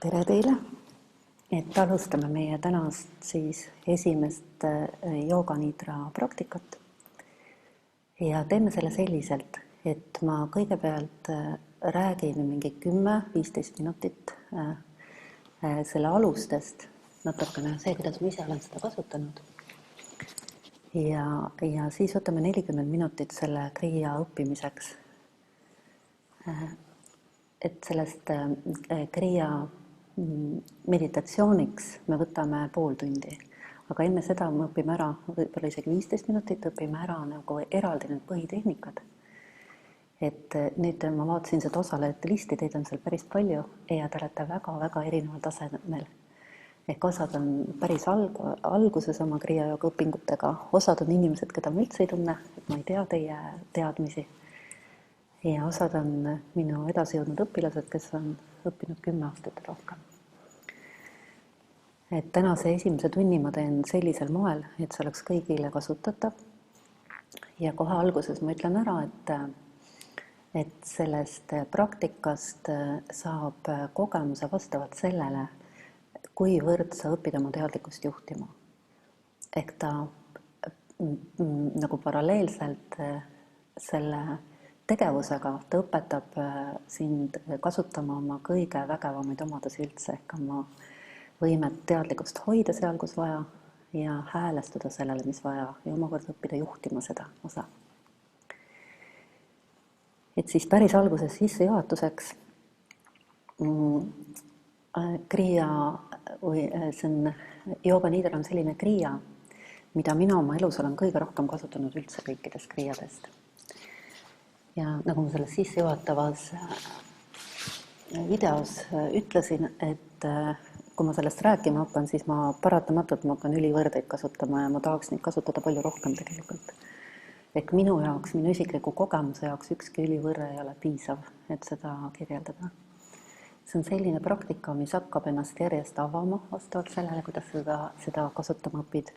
Tere teile, et alustame meie tänast siis esimest jooganidra praktikat ja teeme selle selliselt, et ma kõigepealt räägin mingi 10-15 minutit selle alustest, natukene see, kuidas ma ise olen seda kasutanud ja siis võtame 40 minutit selle kriia õppimiseks, et sellest kriia meditatsiooniks me võtame pool tundi, aga enne seda me õpime ära, võib-olla isegi 15 minutit, õpime ära nagu eraldi need põhitehnikad. Et nüüd ma vaatasin seda osalejate listi, teid on seal päris palju ja te olete väga-väga erineval tasemel. Ehk osad on päris alguses oma kriiajooga õpingutega, osad on inimesed, keda ma üldse ei tunne, et ma ei tea teie teadmisi. Ja osad on minu edasi jõudnud õpilased, kes on õppinud 10 aastat rohkem. Et tänase esimese tunni ma teen sellisel moel, et see oleks kõigile kasutatav. Ja kohe alguses ma ütlen ära, et sellest praktikast saab kogemuse vastavalt sellele, kuivõrd sa õpid oma teadlikkust juhtima. Ehk ta nagu paralleelselt selle tegevusega ta õpetab sind kasutama oma kõige vägevamaid omadusi üldse, ehk oma võimet teadlikkust hoida seal, kus vaja ja häälestuda sellele, mis vaja ja omakorda õppida juhtima seda osa. Et siis päris alguses sissejuhatuseks kriia või see on jooganidra on selline kriia, mida mina oma elus olen kõige rohkem kasutanud üldse kõikidest kriiadest. Ja nagu ma selles sissejuhatavas videos ütlesin, et kui ma sellest rääkima hakkan, siis ma paratamatult hakkan ülivõrdeid kasutama ja ma tahaks neid kasutada palju rohkem tegelikult. Ehk minu jaoks, minu isikliku kogemuse jaoks ükski ülivõrre ei ole piisav, et seda kirjeldada. See on selline praktika, mis hakkab ennast järjest avama vastavalt sellele, kuidas seda kasutama õpid.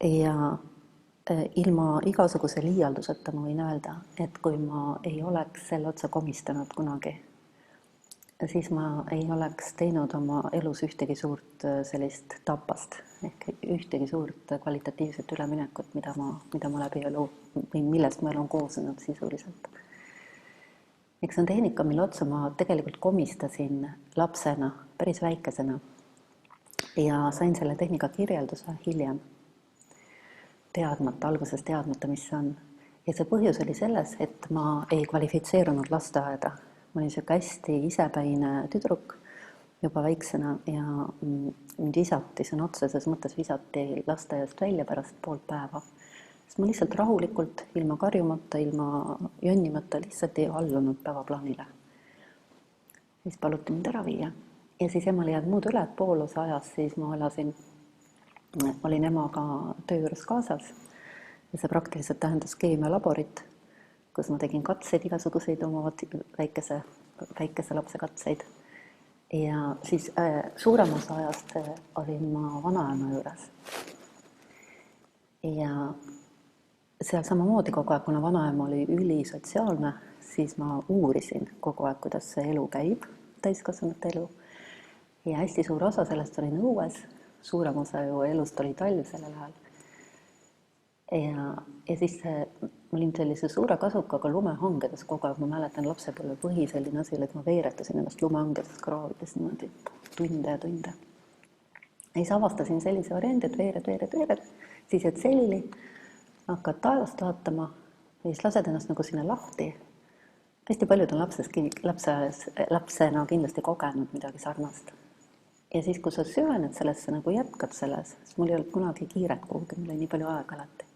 Ja ilma igasuguse liialduseta ma võin öelda, et kui ma ei oleks selle otsa komistanud kunagi, siis ma ei oleks teinud oma elus ühtegi suurt sellist tapast, ehk ühtegi suurt kvalitatiivset üleminekut, mida ma läbi elu või millest ma elu on koosnenud sisuliselt. Eks see on tehnika, mille otsa ma tegelikult komistasin lapsena, päris väikesena ja sain selle tehnika kirjelduse hiljem. Alguses teadmata, mis see on. Ja see põhjus oli selles, et ma ei kvalifitseerunud lasteaeda. Ma olin selline hästi isepäine tüdruk juba väiksena ja mind visati, sõna otseses mõttes visati lasteaiast välja pärast poolt päeva. Sest ma lihtsalt rahulikult, ilma karjumata, ilma jonnimata lihtsalt ei allunud päevaplaanile. Siis paluti mind ära viia. Ja siis emal jääd muud üle, et pool osa ajast siis ma olin emaga töö juures kaasas ja see praktiliselt tähendas keemialaborit, kus ma tegin katseid igasuguseid oma väikese lapse katseid. Ja siis suurem osa ajast olin ma vanaema juures. Ja seal samamoodi kogu aeg, kuna vanaema oli ülisotsiaalne, siis ma uurisin kogu aeg, kuidas see elu käib, täiskasvanute elu. Ja hästi suur osa sellest olin õues. Suurem osa ju elust oli talv sellel ajal. Ja siis ma olin sellise suure kasukaga lumehangedes kogu aeg. Ma mäletan lapsepõlve selline asi, et ma veeretasin ennast lumehangedes kraavides niimoodi tunde ja tunde. Ja siis avastasin sellise variandi, et veered, siis jääd selili, hakkad taevast vaatama ja siis lased ennast nagu sinna lahti. Hästi paljud on lapsena kindlasti kogenud midagi sarnast. Ja siis, kui sa süvened sellesse, nagu jätkad selles, siis mul ei olnud kunagi kiiret kuhugi, mul oli nii palju aega alati.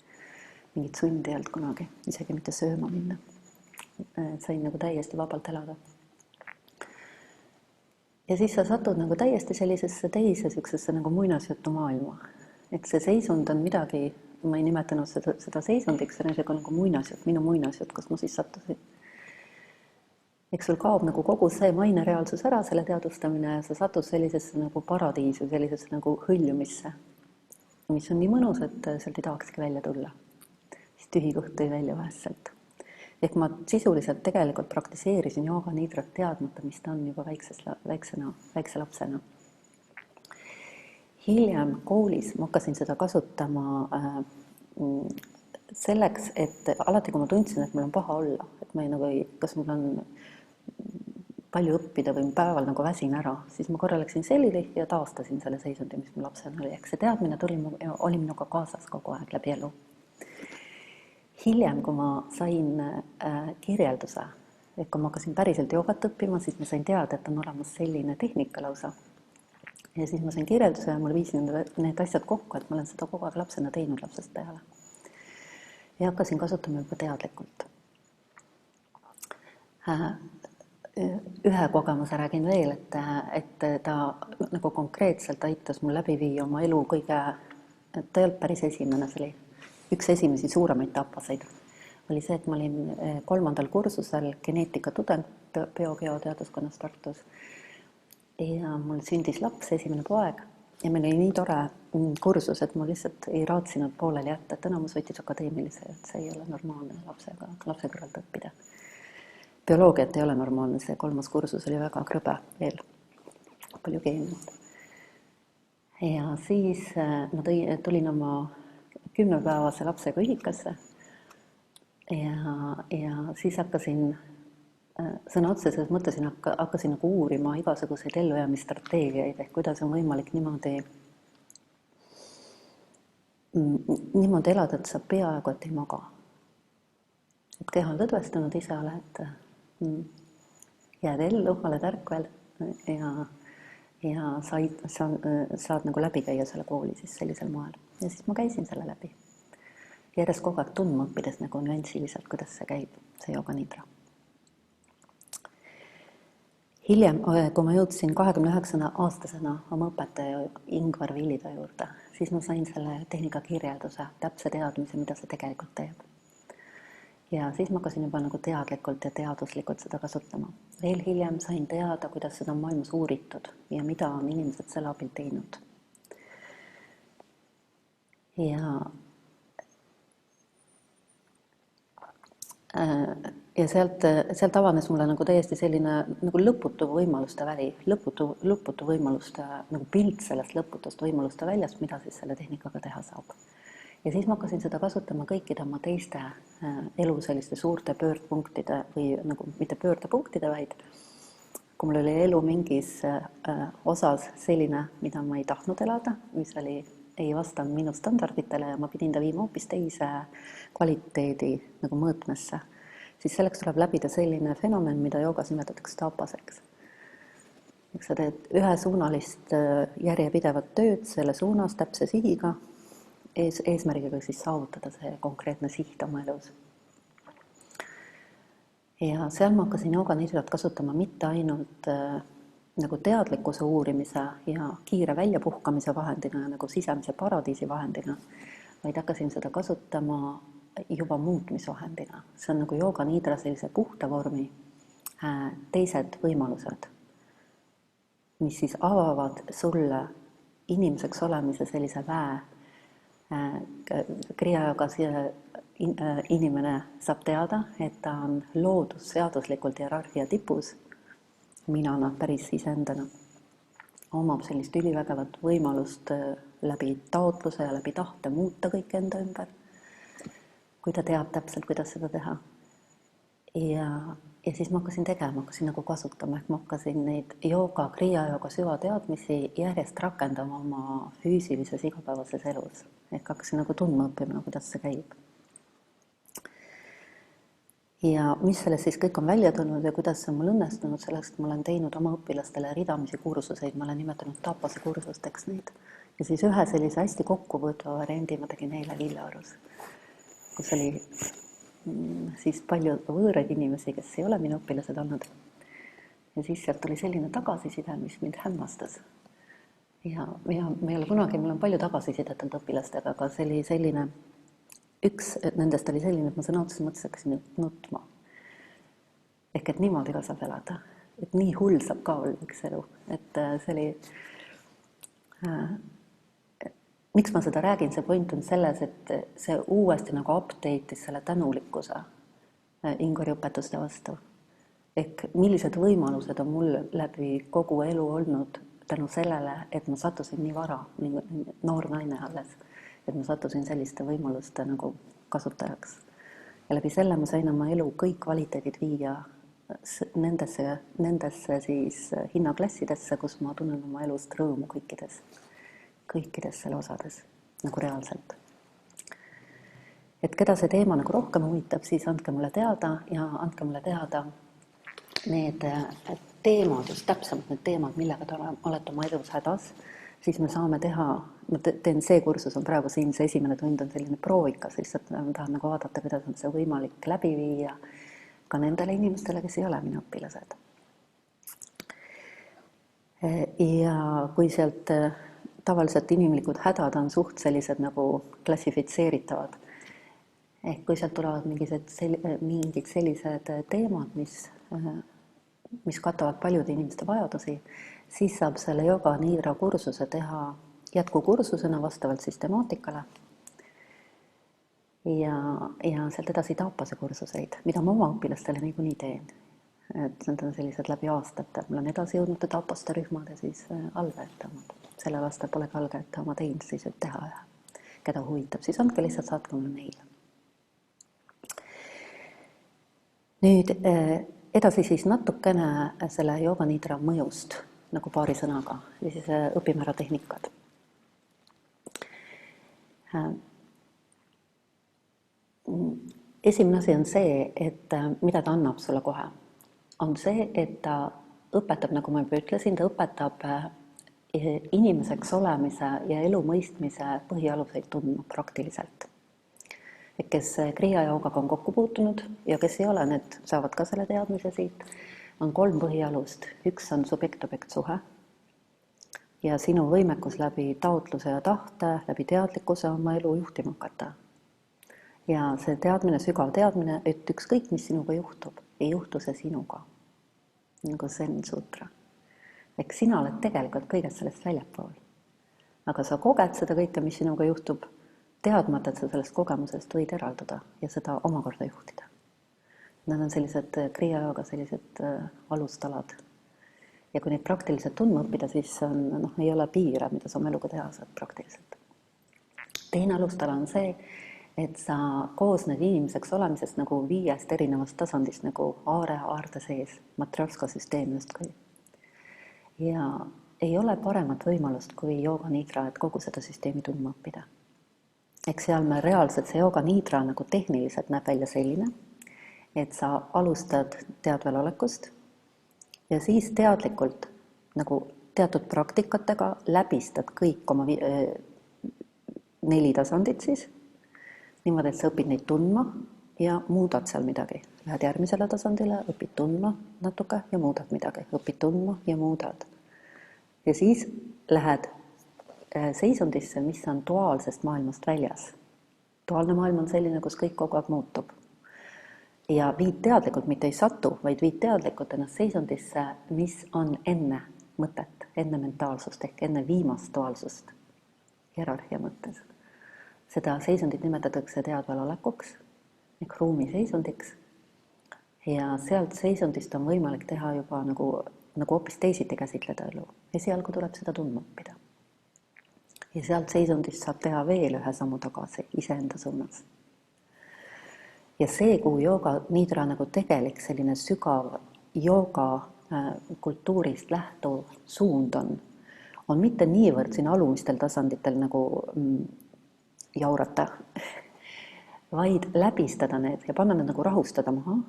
Mingit sundi ei olnud kunagi, isegi mitte sööma minna. Sain nagu täiesti vabalt elada. Ja siis sa satud nagu täiesti sellisesse teise nagu muinasjutu maailma. Et see seisund on midagi, ma ei nimetanud seda seisundiks, see on nagu muinasjut, minu muinasjut, kus ma siis sattusin. Eks sul kaob nagu kogu see maine reaalsus ära, selle teadvustamine ja sa satud sellisesse nagu paradiisi, sellisesse nagu hõljumisse, mis on nii mõnus, et sealt ei tahakski välja tulla. Siis tühi kõht tõi välja vahest sealt. Ehk ma sisuliselt tegelikult praktiseerisin jooga nidrat teadmata, mis ta on juba väikse lapsena. Hiljem koolis ma hakkasin seda kasutama selleks, et alati, kui ma tundsin, et mul on paha olla, et ma kas mul on palju õppida või päeval nagu väsin ära, siis ma korra läksin sellili ja taastasin selle seisundi, mis mu lapsena oli. Ehk see teadmine oli minuga kaasas kogu aeg läbi elu. Hiljem, kui ma sain kirjelduse, et kui ma hakkasin päriselt joogat õppima, siis ma sain teada, et on olemas selline tehnika lausa. Ja siis ma sain kirjelduse ja mul viisin need asjad kokku, et ma olen seda kogu aeg lapsena teinud lapsest peale. Ja hakkasin kasutama juba teadlikult. Ühe kogemuse räägin veel, et ta nagu konkreetselt aitas mul läbi viia oma elu ta ei olnud päris esimene, see oli üks esimesi suuremaid tapaseid. Oli see, et ma olin 3. kursusel geneetika tudeng biogeoteaduskonnas Tartus ja mul sündis laps, esimene poeg ja meil oli nii tore kursus, et ma lihtsalt ei raatsinud pooleli jätta, et enamus võttis akadeemilise, et see ei ole normaalne lapse kõrvalt õppida. Bioloogiat ei ole normaalne, see 3. kursus oli väga krõbe veel, palju keemiat. Ja siis ma tulin oma 10-päevase lapsega ühikasse ja siis hakkasin sõna otseses mõttes hakkasin nagu uurima igasuguseid ellujäämisstrateegiaid, ehk kuidas on võimalik niimoodi elada, et sa peaaegu et ei maga. Et keha on tõdvestanud isale, et jääd ellu, oled ärkvel ja saad nagu läbi käia selle kooli siis sellisel moel. Ja siis ma käisin selle läbi. Järjest kogu aeg tundma õppides nagu nüansiliselt, kuidas see käib, see jooga nidra. Hiljem, kui ma jõudsin 29-aastasena oma õpetaja Ingvar Villida juurde, siis ma sain selle tehnika kirjelduse, täpse teadmise, mida see tegelikult teeb. Ja siis ma hakkasin juba nagu teadlikult ja teaduslikult seda kasutama. Veel hiljem sain teada, kuidas seda on maailmas uuritud ja mida on inimesed selle abil teinud. Ja sealt avanes mulle nagu täiesti selline nagu lõputu võimaluste väli, lõputu võimaluste, nagu pilt sellest lõputust võimaluste väljast, mida siis selle tehnikaga teha saab. Ja siis ma hakkasin seda kasutama kõikide oma teiste elu selliste suurte pöördpunktide või nagu mitte pöördepunktide, vaid kui mul oli elu mingis osas selline, mida ma ei tahtnud elada, mis ei vastanud minu standarditele ja ma pidin ta viima hoopis teise kvaliteedi nagu mõõtmesse, siis selleks tuleb läbida selline fenomen, mida joogas nimetatakse tapaseks. Eks sa teed ühesuunalist järjepidevat tööd selle suunas täpse sihiga, eesmärgiga siis saavutada see konkreetne siht oma elus. Ja seal ma hakkasin jooga nidrat kasutama mitte ainult nagu teadlikkuse uurimise ja kiire väljapuhkamise vahendina, nagu sisemise paradiisi vahendina, vaid hakkasin seda kasutama juba muutmisvahendina. See on nagu jooga nidra sellise puhta vormi teised võimalused, mis siis avavad sulle inimeseks olemise sellise väe. Kriajogas inimene saab teada, et ta on loodusseaduslikult hierarhia tipus, minana päris iseendana, omab sellist ülivägevat võimalust läbi taotluse ja läbi tahte muuta kõik enda ümber, kui ta teab täpselt, kuidas seda teha. Ja siis ma hakkasin tegema, hakkasin nagu kasutama, ehk ma hakkasin neid jooga, kriajooga süvateadmisi järjest rakendama oma füüsilises igapäevases elus. Ehk hakkasin nagu tundma õppima, kuidas see käib. Ja mis sellest siis kõik on välja tulnud ja kuidas see on mul õnnestunud, sellest ma olen teinud oma õpilastele ridamisi kursuseid, ma olen nimetanud tapase kursusteks neid. Ja siis ühe sellise hästi kokkuvõtva variandi ma tegin eile Lilleorus, kus oli siis palju võõraid inimesi, kes ei ole minu õpilased olnud. Ja siis sealt oli selline tagasiside, mis mind hämmastas. Ja ma ei ole kunagi, mul on palju tagasisidetanud õpilastega, aga see oli selline, üks nendest oli selline, et ma sõna otseses mõttes hakkasin nutma. Ehk et niimoodi ka saab elada. Et nii hull saab ka olla üks elu. Et see oli... Miks ma seda räägin? See point on selles, et see uuesti nagu update'is selle tänulikkuse Ingori õpetuste vastu. Ehk millised võimalused on mul läbi kogu elu olnud tänu sellele, et ma sattusin nii vara, nii noor naine alles, et ma sattusin selliste võimaluste nagu kasutajaks. Ja läbi selle ma sain oma elu kõik kvaliteedid viia nendesse siis hinnaklassidesse, kus ma tunnen oma elust rõõmu kõikides selle osades, nagu reaalselt. Et keda see teema nagu rohkem huvitab, siis andke mulle teada ja andke mulle teada need teemad, just täpsemalt need teemad, millega te olete oma elus hädas, siis me saame teha, ma teen see kursus on praegu siin, see esimene tund on selline proovikas, lihtsalt ma tahan nagu vaadata, kuidas on see võimalik läbi viia ka nendele inimestele, kes ei ole minu õpilased. Ja kui sealt tavaliselt inimlikud hädad on suht sellised nagu klassifitseeritavad, ehk kui sealt tulevad mingid sellised teemad, mis katavad paljude inimeste vajadusi, siis saab selle Yoga Nidra kursuse teha jätkukursusena vastavalt siis temaatikale. Ja sealt edasi taapase kursuseid, mida ma oma õpilastele niikuinii teen. Et need on sellised läbi aastate. Mul on edasi jõudnud taapaste rühmad ja siis allveetamad. Sellel aastal polegi allveetama teinud, siis võib teha ühe. Keda huvitab, siis andke lihtsalt saatke mulle meile. Nüüd edasi siis natukene selle Yoga Nidra mõjust, nagu paari sõnaga, ja siis õpime ära tehnikad. Esimene asi on see, et mida ta annab sulle kohe, on see, et ta õpetab, nagu ma juba ütlesin, ta õpetab inimeseks olemise ja elu mõistmise põhialuseid tundma praktiliselt. Kes kriia joogaga on kokku puutunud ja kes ei ole, need saavad ka selle teadmise siit, on 3 põhialust. Üks on subjekt-objekt suhe ja sinu võimekus läbi taotluse ja tahte, läbi teadlikkuse oma elu juhtima hakata. Ja see teadmine, sügav teadmine, et ükskõik, mis sinuga juhtub, ei juhtu see sinuga, nagu Zen sutra. Ehk sina oled tegelikult kõigest sellest väljapool. Aga sa koged seda kõike, mis sinuga juhtub, teadmata, et sa sellest kogemusest võid eralduda ja seda omakorda juhtida. Need on sellised kriia jooga sellised alustalad. Ja kui neid praktiliselt tundma õppida, siis ei ole piire, mida sa oma eluga teha saad praktiliselt. Teine alustala on see, et sa koosned inimeseks olemisest nagu 5 erinevast tasandist, nagu aarde sees, matrjatska süsteem justkui. Ja ei ole paremat võimalust kui Yoga Nidra, et kogu seda süsteemi tundma õppida. Eks seal me reaalselt see Yoga Nidra nagu tehniliselt näeb välja selline, et sa alustad teadvel olekust ja siis teadlikult nagu teatud praktikatega läbistad kõik oma 4 tasandit siis, niimoodi, et sa õpid neid tundma ja muudad seal midagi. Lähed järgmisele tasandile, õpid tundma natuke ja muudad midagi. Õpid tundma ja muudad. Ja siis lähed seisundisse, mis on duaalsest maailmast väljas. Duaalne maailm on selline, kus kõik kogu aeg muutub. Ja viid teadlikult, mitte ei satu, vaid viid teadlikult ennast seisundisse, mis on enne mõtet, enne mentaalsust ehk enne viimast duaalsust hierarhia mõttes. Seda seisundit nimetatakse teadval olekuks ehk ruumi seisundiks ja sealt seisundist on võimalik teha juba nagu hoopis teisiti käsitleda elu. Esialgu tuleb seda tundma õppida. Ja sealt seisundist saab teha veel ühe sammu tagasi iseenda suunas. Ja see, kuhu Yoga Nidra nagu tegelik selline sügav jooga kultuurist lähtuv suund on mitte niivõrd siin alumistel tasanditel nagu jaurata, vaid läbistada need ja panna need nagu rahustada maha,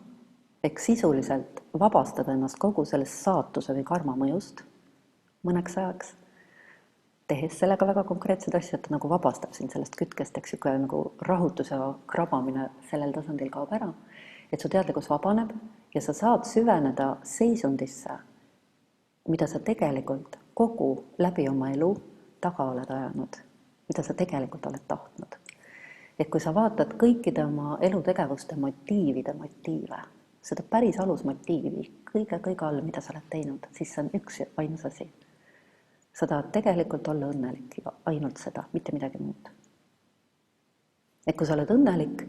ehk sisuliselt vabastada ennast kogu sellest saatuse või karma mõjust mõneks ajaks, tehes sellega väga konkreetsed asjad, et nagu vabastab sind sellest kütkest, eks nagu rahutus ja krabamine sellel tasandil kaob ära, et su teadlikkus vabaneb ja sa saad süveneda seisundisse, mida sa tegelikult kogu läbi oma elu taga oled ajanud, mida sa tegelikult oled tahtnud. Et kui sa vaatad kõikide oma elutegevuste motiive, seda päris alusmotiivi, kõige all, mida sa oled teinud, siis see on üks ainus asi. Sa tahad tegelikult olla õnnelik, ainult seda, mitte midagi muud. Et kui sa oled õnnelik,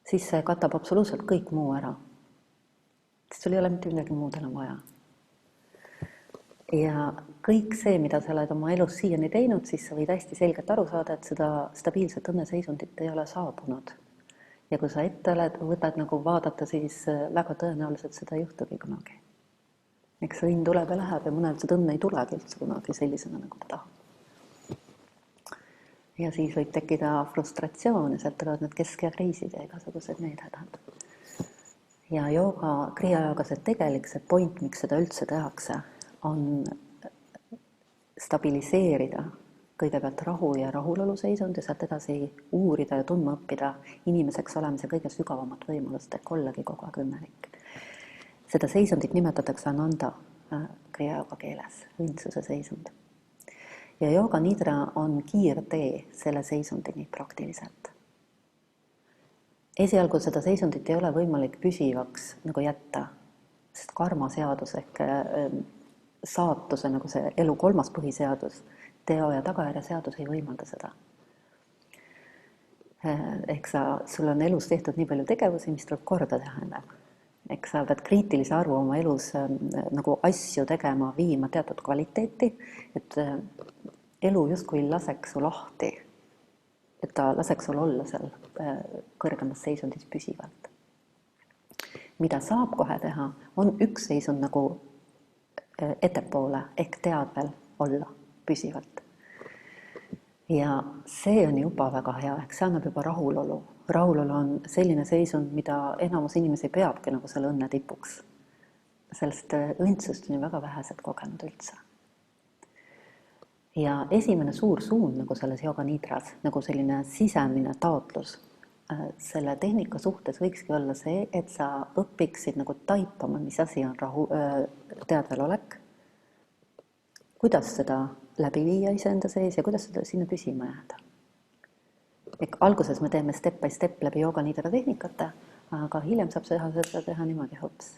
siis see katab absoluutselt kõik muu ära. Sest sul ei ole mitte midagi muud enam vaja. Ja kõik see, mida sa oled oma elus siiani teinud, siis sa võid hästi selgelt aru saada, et seda stabiilset õnneseisundit ei ole saabunud. Ja kui sa ette võtad nagu vaadata, siis väga tõenäoliselt seda ei juhtugi kunagi. Eks õnn tuleb ja läheb ja mõnel seda õnne ei tulegi üldse kunagi sellisena, nagu ta tahab. Ja siis võib tekkida frustratsioon ja sealt tulevad need kesk- ja kriisid ja igasugused need hädad. Ja kriiajooga see tegelik, see point, miks seda üldse tehakse, on stabiliseerida kõigepealt rahu ja rahulolu seisund ja sealt edasi uurida ja tundma õppida inimeseks olemise kõige sügavamat võimalust, et ollagi kogu aeg õnnelik. Seda seisundit nimetatakse Ananda kriajooga keeles, õndsuse seisund. Ja Yoga Nidra on kiirtee selle seisundini praktiliselt. Esialgu seda seisundit ei ole võimalik püsivaks nagu jätta, sest karmaseadus ehk saatuse, nagu see elu kolmas põhiseadus, teo ja tagajärje seadus ei võimalda seda. Ehk sul on elus tehtud nii palju tegevusi, mis tuleb korda teha enne. Ehk sa pead kriitilise arvu oma elus nagu asju tegema, viima teatud kvaliteeti, et elu justkui laseks sul lahti, et ta laseks sul olla seal kõrgemas seisundis püsivalt. Mida saab kohe teha, on üks seisund nagu ettepoole ehk teadvel olla püsivalt. Ja see on juba väga hea, ehk see annab juba rahulolu. Rahulolu on selline seisund, mida enamus inimesi peabki nagu selle õnne tipuks. Sellest õndsust on ju väga vähesed kogenud üldse. Ja esimene suur suund nagu selles Yoga Nidras, nagu selline sisemine taotlus selle tehnika suhtes võikski olla see, et sa õpiksid nagu taipama, mis asi on teadvelolek, kuidas seda läbi viia iseenda sees ja kuidas seda sinna püsima jääda. Alguses me teeme step by step läbi Yoga Nidra tehnikate, aga hiljem saab seda teha niimoodi hops.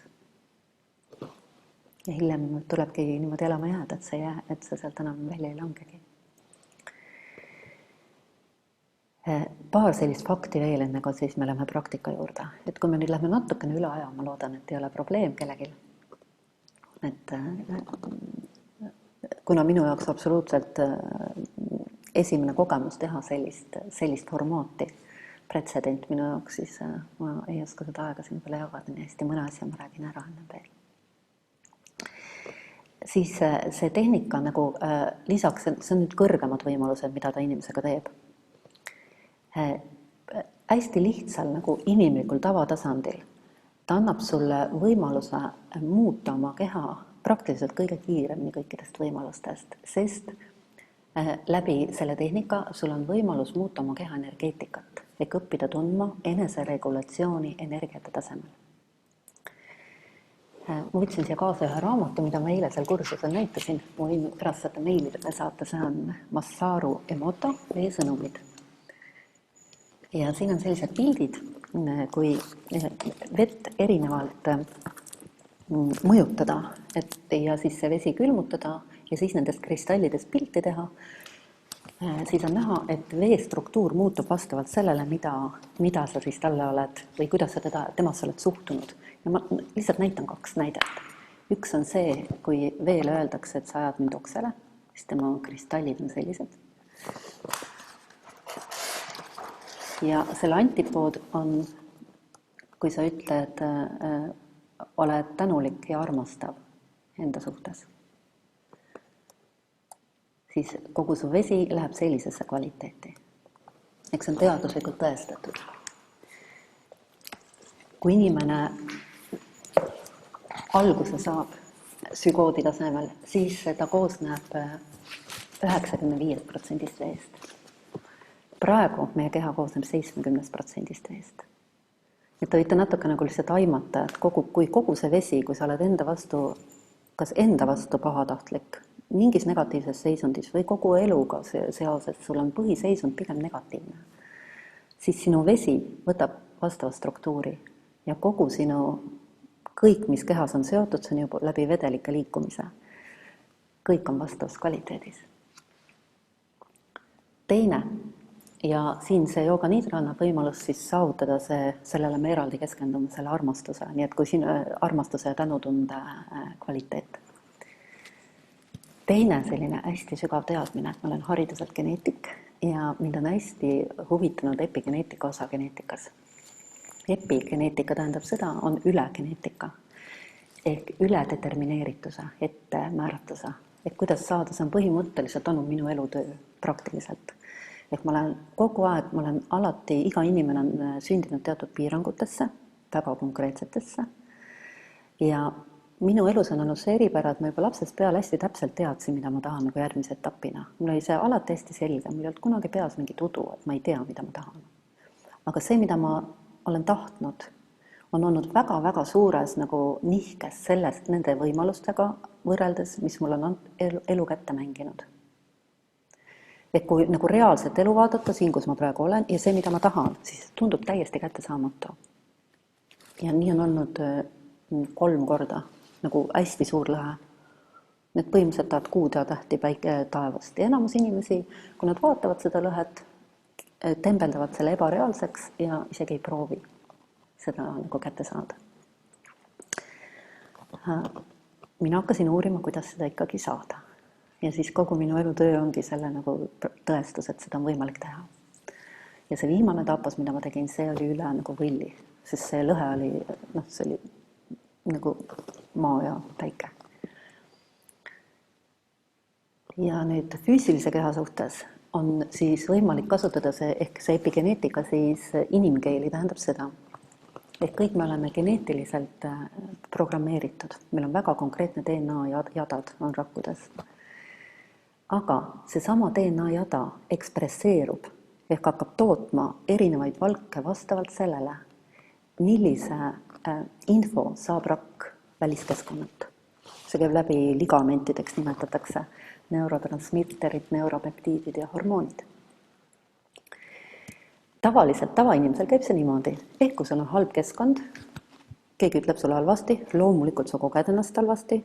Ja hiljem tulebki niimoodi elama jääda, et sa sealt enam välja ei langegi. Paar sellist fakti veel enne, kui siis me läheme praktika juurde. Et kui me nüüd lähme natukene üle aja, ma loodan, et ei ole probleem kellegil. Et kuna minu jaoks absoluutselt esimene kogemus teha sellist formaati, pretsedent minu jaoks, siis ma ei oska seda aega siin peale jagada nii hästi, mõne asja ma räägin ära enne veel. Siis see tehnika nagu lisaks, see on nüüd kõrgemad võimalused, mida ta inimesega teeb. Hästi lihtsal nagu inimlikul tavatasandil. Ta annab sulle võimaluse muuta oma keha praktiliselt kõige kiiremini kõikidest võimalustest, sest läbi selle tehnika sul on võimalus muuta oma keha energeetikat ehk õppida tundma eneseregulatsiooni energiate tasemel. Ma võtsin siia kaasa ühe raamatu, mida ma eile seal kursusel näitasin. Ma võin pärast seda meilidele saata, see on Masaru Emoto, Veesõnumid. Ja siin on sellised pildid, kui vett erinevalt mõjutada ja siis see vesi külmutada ja siis nendest kristallidest pilti teha, siis on näha, et vee struktuur muutub vastavalt sellele, mida sa siis talle oled või kuidas sa temasse oled suhtunud. Ja ma lihtsalt näitan 2 näidet. Üks on see, kui veele öeldakse, et sa ajad mind oksele, siis tema kristallid on sellised. Ja selle antipood on, kui sa ütled, oled tänulik ja armastav enda suhtes. Siis kogu su vesi läheb sellisesse kvaliteeti. Eks on teaduslikult tõestatud. Kui inimene alguse saab sügoodi tasemel, siis ta koosneb 95% veest. Praegu meie keha koosneb 70% veest. Et te võite natuke nagu lihtsalt aimata, et kui kogu see vesi, kui sa oled enda vastu pahatahtlik, mingis negatiivses seisundis või kogu eluga seoses, sul on põhiseisund pigem negatiivne, siis sinu vesi võtab vastava struktuuri ja kogu kõik, mis kehas on seotud, see on juba läbi vedelike liikumise. Kõik on vastavas kvaliteedis. Teine, ja siin see jooga nidra annab võimalus siis saavutada sellele me eraldi keskendume, selle armastuse, nii et kui siin armastuse ja tänutunde kvaliteet. Teine selline hästi sügav teadmine, et ma olen hariduselt geneetik ja mind on hästi huvitanud epigeneetika osa geneetikas. Epigeneetika tähendab seda, on ülegeneetika ehk ületetermineerituse, ettemääratuse. Et kuidas saada, see on põhimõtteliselt olnud minu elutöö praktiliselt. Ehk ma olen alati, iga inimene on sündinud teatud piirangutesse, väga konkreetsetesse. Ja minu elus on olnud see eripära, et ma juba lapsest peale hästi täpselt teadsin, mida ma tahan nagu järgmise etapina. Mul oli see alati hästi selge, mul ei olnud kunagi peas mingi tudu, et ma ei tea, mida ma tahan. Aga see, mida ma olen tahtnud, on olnud väga-väga suures nagu nihkes sellest nende võimalustega võrreldes, mis mul on elu kätte mänginud. Et kui nagu reaalselt elu vaadata siin, kus ma praegu olen, ja see, mida ma tahan, siis tundub täiesti kättesaamatu. Ja nii on olnud 3 korda, nagu hästi suur lõhe. Need põhimõtteliselt tahavad kuud ja tähti päike taevast. Ja enamus inimesi, kui nad vaatavad seda lõhet, tembeldavad selle ebareaalseks ja isegi ei proovi seda nagu kätte saada. Mina hakkasin uurima, kuidas seda ikkagi saada. Ja siis kogu minu elutöö ongi selle nagu tõestus, et seda on võimalik teha. Ja see viimane tapas, mida ma tegin, see oli üle nagu võlli, sest see lõhe oli, see oli nagu maa ja päike. Ja nüüd füüsilise keha suhtes on siis võimalik kasutada see, ehk see epigeneetika siis inimkeeli tähendab seda, et kõik me oleme geneetiliselt programmeeritud. Meil on väga konkreetne DNA jadad on rakkudes. Aga see sama DNA jada ekspresseerub ehk hakkab tootma erinevaid valke vastavalt sellele, millise info saab rakk väliskeskkonnalt. See käib läbi ligamentideks, nimetatakse neurotransmitterid, neuropeptiidid ja hormoonid. Tavaliselt tavainimesel käib see niimoodi, ehk kui sul on halb keskkond, keegi ütleb sulle halvasti, loomulikult sa koged ennast halvasti,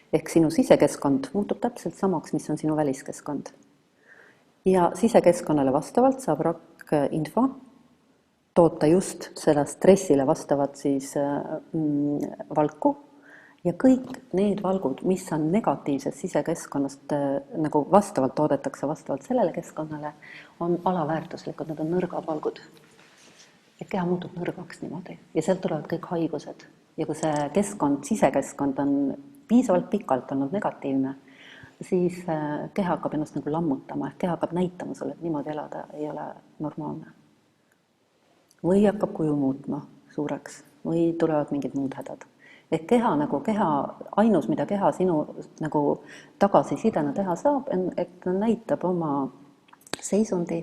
ehk sinu sisekeskkond muutub täpselt samaks, mis on sinu väliskeskkond. Ja sisekeskkonnale vastavalt saab rakk info toota just seda stressile vastavat siis valku ja kõik need valgud, mis on negatiivsest sisekeskkonnast nagu vastavalt toodetakse vastavalt sellele keskkonnale, on alaväärtuslikud, nad on nõrgad valgud. Ja keha muutub nõrgaks niimoodi ja sealt tulevad kõik haigused. Ja kui see keskkond, sisekeskkond on piisavalt pikalt olnud negatiivne, siis keha hakkab ennast nagu lammutama, ehk keha hakkab näitama sulle, et niimoodi elada ei ole normaalne. Või hakkab kuju muutma suureks või tulevad mingid muud hädad. Ehk keha, ainus, mida keha sinu nagu tagasisidena teha saab, et ta näitab oma seisundi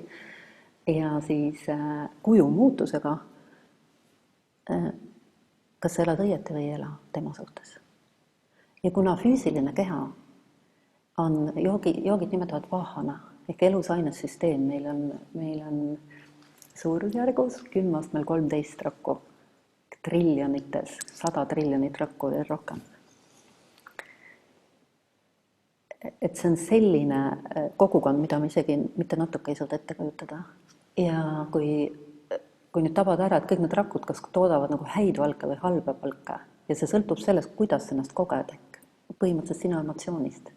ja siis kuju muutusega, kas sa elad õieti või ei ela tema suhtes. Ja kuna füüsiline keha on, joogid nimetavad vahana, ehk elusainessüsteem, meil on suurusjärgus 10 astmel 13 rakku, triljonites, 100 triljonit rakku või rohkem. Et see on selline kogukond, mida me isegi mitte natuke ei suuda ette kujutada. Ja kui nüüd tabad ära, et kõik need rakud kas toodavad nagu häid valke või halba valke ja see sõltub sellest, kuidas ennast koged, põhimõtteliselt sinu emotsioonist,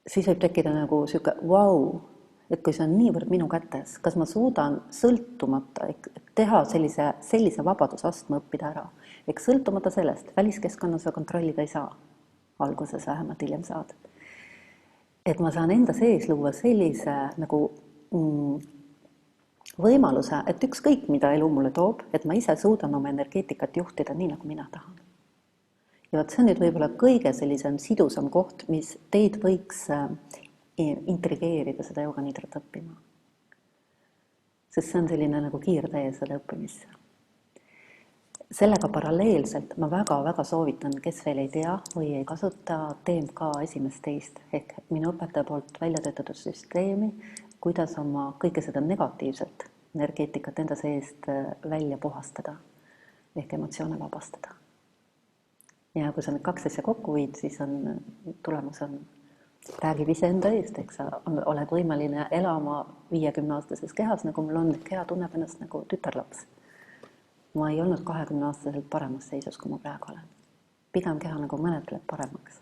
siis võib tekkida nagu siuke vau, et kui see on niivõrd minu kätes, kas ma suudan sõltumata teha sellise vabadusastme õppida ära. Ehk sõltumata sellest, väliskeskkonna sa kontrollida ei saa, alguses vähemalt hiljem saad. Et ma saan enda sees luua sellise nagu võimaluse, et ükskõik mida elu mulle toob, et ma ise suudan oma energeetikat juhtida nii, nagu mina tahan. Ja see on nüüd võib-olla kõige sellisem sidusam koht, mis teid võiks intrigeerida seda jooganidrat õppima. Sest see on selline nagu kiirtee seda õppimisse. Sellega paralleelselt ma väga-väga soovitan, kes veel ei tea või ei kasuta TMK esimest teist, ehk minu õpetaja poolt välja töötatud süsteemi, kuidas oma kõike seda negatiivset energeetikat enda seest välja puhastada, ehk emotsioone vabastada. Ja kui sa need 2 asja kokku viid, siis tulemus on räägib iseenda eest, eks sa oled võimeline elama 50-aastases kehas, nagu mul on, keha tunneb ennast nagu tütarlaps. Ma ei olnud 20-aastaselt paremas seisus, kui ma praegu olen. Pigem keha nagu mõnetleb paremaks.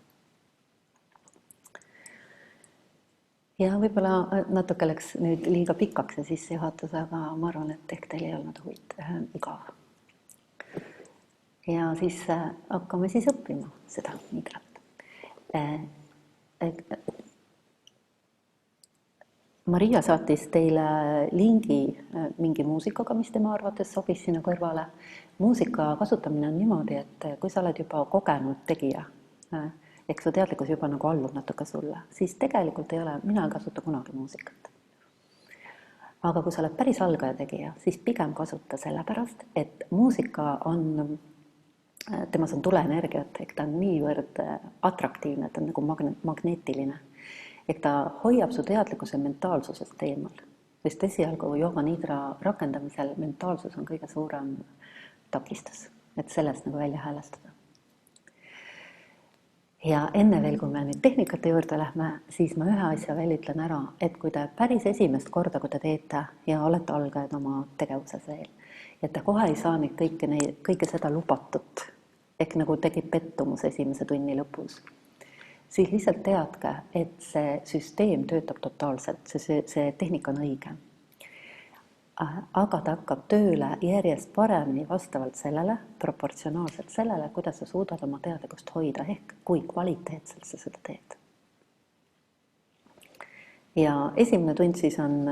Ja võib-olla natuke läks nüüd liiga pikaks ja sissejuhatus, aga ma arvan, et ehk teil ei olnud igav. Ja siis hakkame siis õppima seda nidrat. Maria saatis teile lingi mingi muusikaga, mis tema arvates sobis sinna kõrvale. Muusika kasutamine on niimoodi, et kui sa oled juba kogenud tegija, ehk su teadlikkus juba nagu allub natuke sulle, siis tegelikult ei ole, mina ei kasuta kunagi muusikat. Aga kui sa oled päris algaja tegija, siis pigem kasuta sellepärast, et muusika on, temas on tuleenergiat, ehk ta on niivõrd atraktiivne, ta on nagu magneetiline. Ehk ta hoiab su teadlikkuse mentaalsusest eemal. Sest esialgu jooga nidra rakendamisel mentaalsus on kõige suurem takistus, et sellest nagu välja häälestada. Ja enne veel, kui me nüüd tehnikate juurde lähme, siis ma ühe asja veel ütlen ära, et kui te päris esimest korda, kui te teete ja olete algajad oma tegevuses veel, et te kohe ei saa neid kõike seda lubatut, ehk nagu tekib pettumus esimese tunni lõpus, siis lihtsalt teadke, et see süsteem töötab totaalselt, see tehnika on õige. Aga ta hakkab tööle järjest paremini vastavalt sellele, proportsionaalselt sellele, kuidas sa suudad oma teadlikkust hoida, ehk kui kvaliteetselt sa seda teed. Ja esimene tund siis on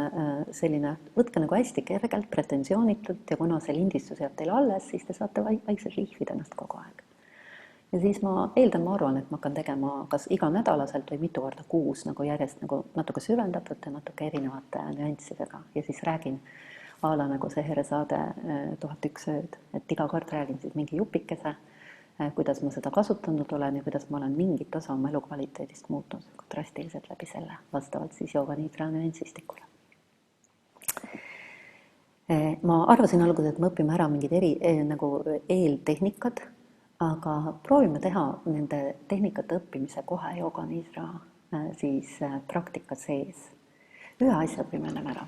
selline, võtke nagu hästi kergelt, pretensioonitult ja kuna see lindistus jääb teile alles, siis te saate vaikselt liihvida ennast kogu aeg. Ja siis ma arvan, et ma hakkan tegema kas iganädalaselt või mitu korda kuus nagu järjest nagu natuke süvendatud ja natuke erinevate nüanssidega ja siis räägin ala nagu see Heresaade 1001 ööd, et iga kord räägin siis mingi jupikese, kuidas ma seda kasutanud olen ja kuidas ma olen mingit osa oma elukvaliteedist muutnud drastiliselt läbi selle, vastavalt siis jooga nidra nüansistikule. Ma arvasin alguses, et me õpime ära mingid nagu eeltehnikad, aga proovime teha nende tehnikate õppimise kohe jooga nidra siis praktika sees. Ühe asja õpime ennem ära.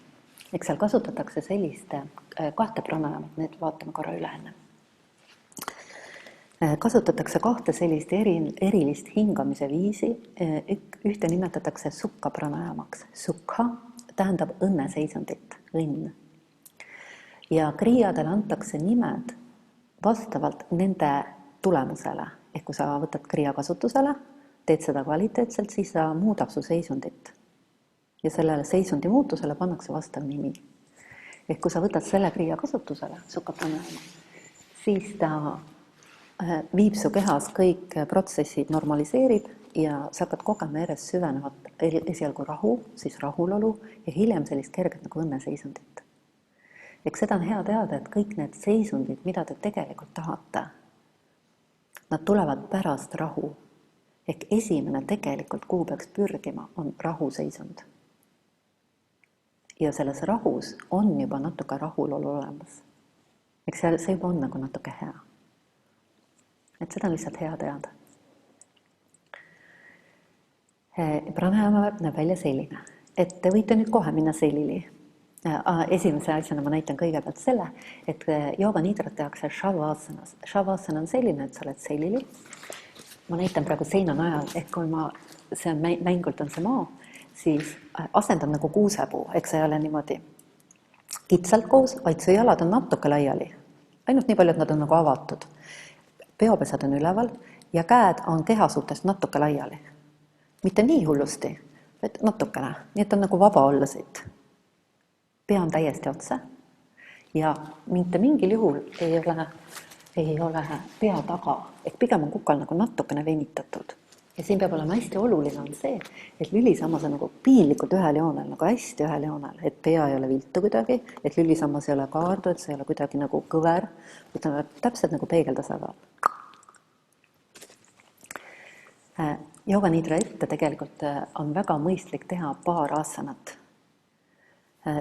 Eks seal kasutatakse sellist kahte pranajamat, need vaatame korra üle enne. Kasutatakse kahte sellist erilist hingamise viisi, ühte nimetatakse sukha pranajamaks. Sukha tähendab õnneseisundit, õnn. Ja kriiadele antakse nimed vastavalt nende tulemusele, ehk kui sa võtad kriia kasutusele, teed seda kvaliteetselt, siis ta muudab su seisundit. Ja sellele seisundi muutusele pannakse vastav nimi. Ehk kui sa võtad selle kriia kasutusele, sukha pranajama, siis ta viib su kehas kõik protsessid normaliseerib ja sa hakkad kogema järjest süvenevat esialgu rahu, siis rahulolu ja hiljem sellist kerget nagu õnneseisundit. Ehk seda on hea teada, et kõik need seisundid, mida te tegelikult tahate, nad tulevad pärast rahu. Ehk esimene tegelikult, kuhu peaks pürgima, on rahuseisund. Ja selles rahus on juba natuke rahulolu olemas. Ehk see juba on nagu natuke hea. Et seda on lihtsalt hea teada. Pranajama näeb välja selline, et te võite nüüd kohe minna selili. Esimese asjana ma näitan kõigepealt selle, et jooga nidrat tehakse shavasana. Shavasana on selline, et sa oled selili. Ma näitan praegu seina najal, ehk kui see mängult on see maa, siis asendan nagu kuusepuu, ehk see ei ole niimoodi kitsalt koos, vaid su jalad on natuke laiali. Ainult nii palju, et nad on nagu avatud. Peopesad on üleval ja käed on keha suhtest natuke laiali. Mitte nii hullusti, vaid natukene. Nii et on nagu vaba olla siit. Pea on täiesti otse ja mitte mingil juhul ei ole pea taga, ehk pigem on kukal nagu natukene venitatud. Ja siin peab olema hästi oluline on see, et lülisammas on nagu piinlikult ühel joonel, nagu hästi ühel joonel, et pea ei ole viltu kuidagi, et lülisammas ei ole kaardu, et see ei ole kuidagi nagu kõver, ütleme täpselt nagu peegeltasakaal. Jooga nidra ette tegelikult on väga mõistlik teha paar asanat.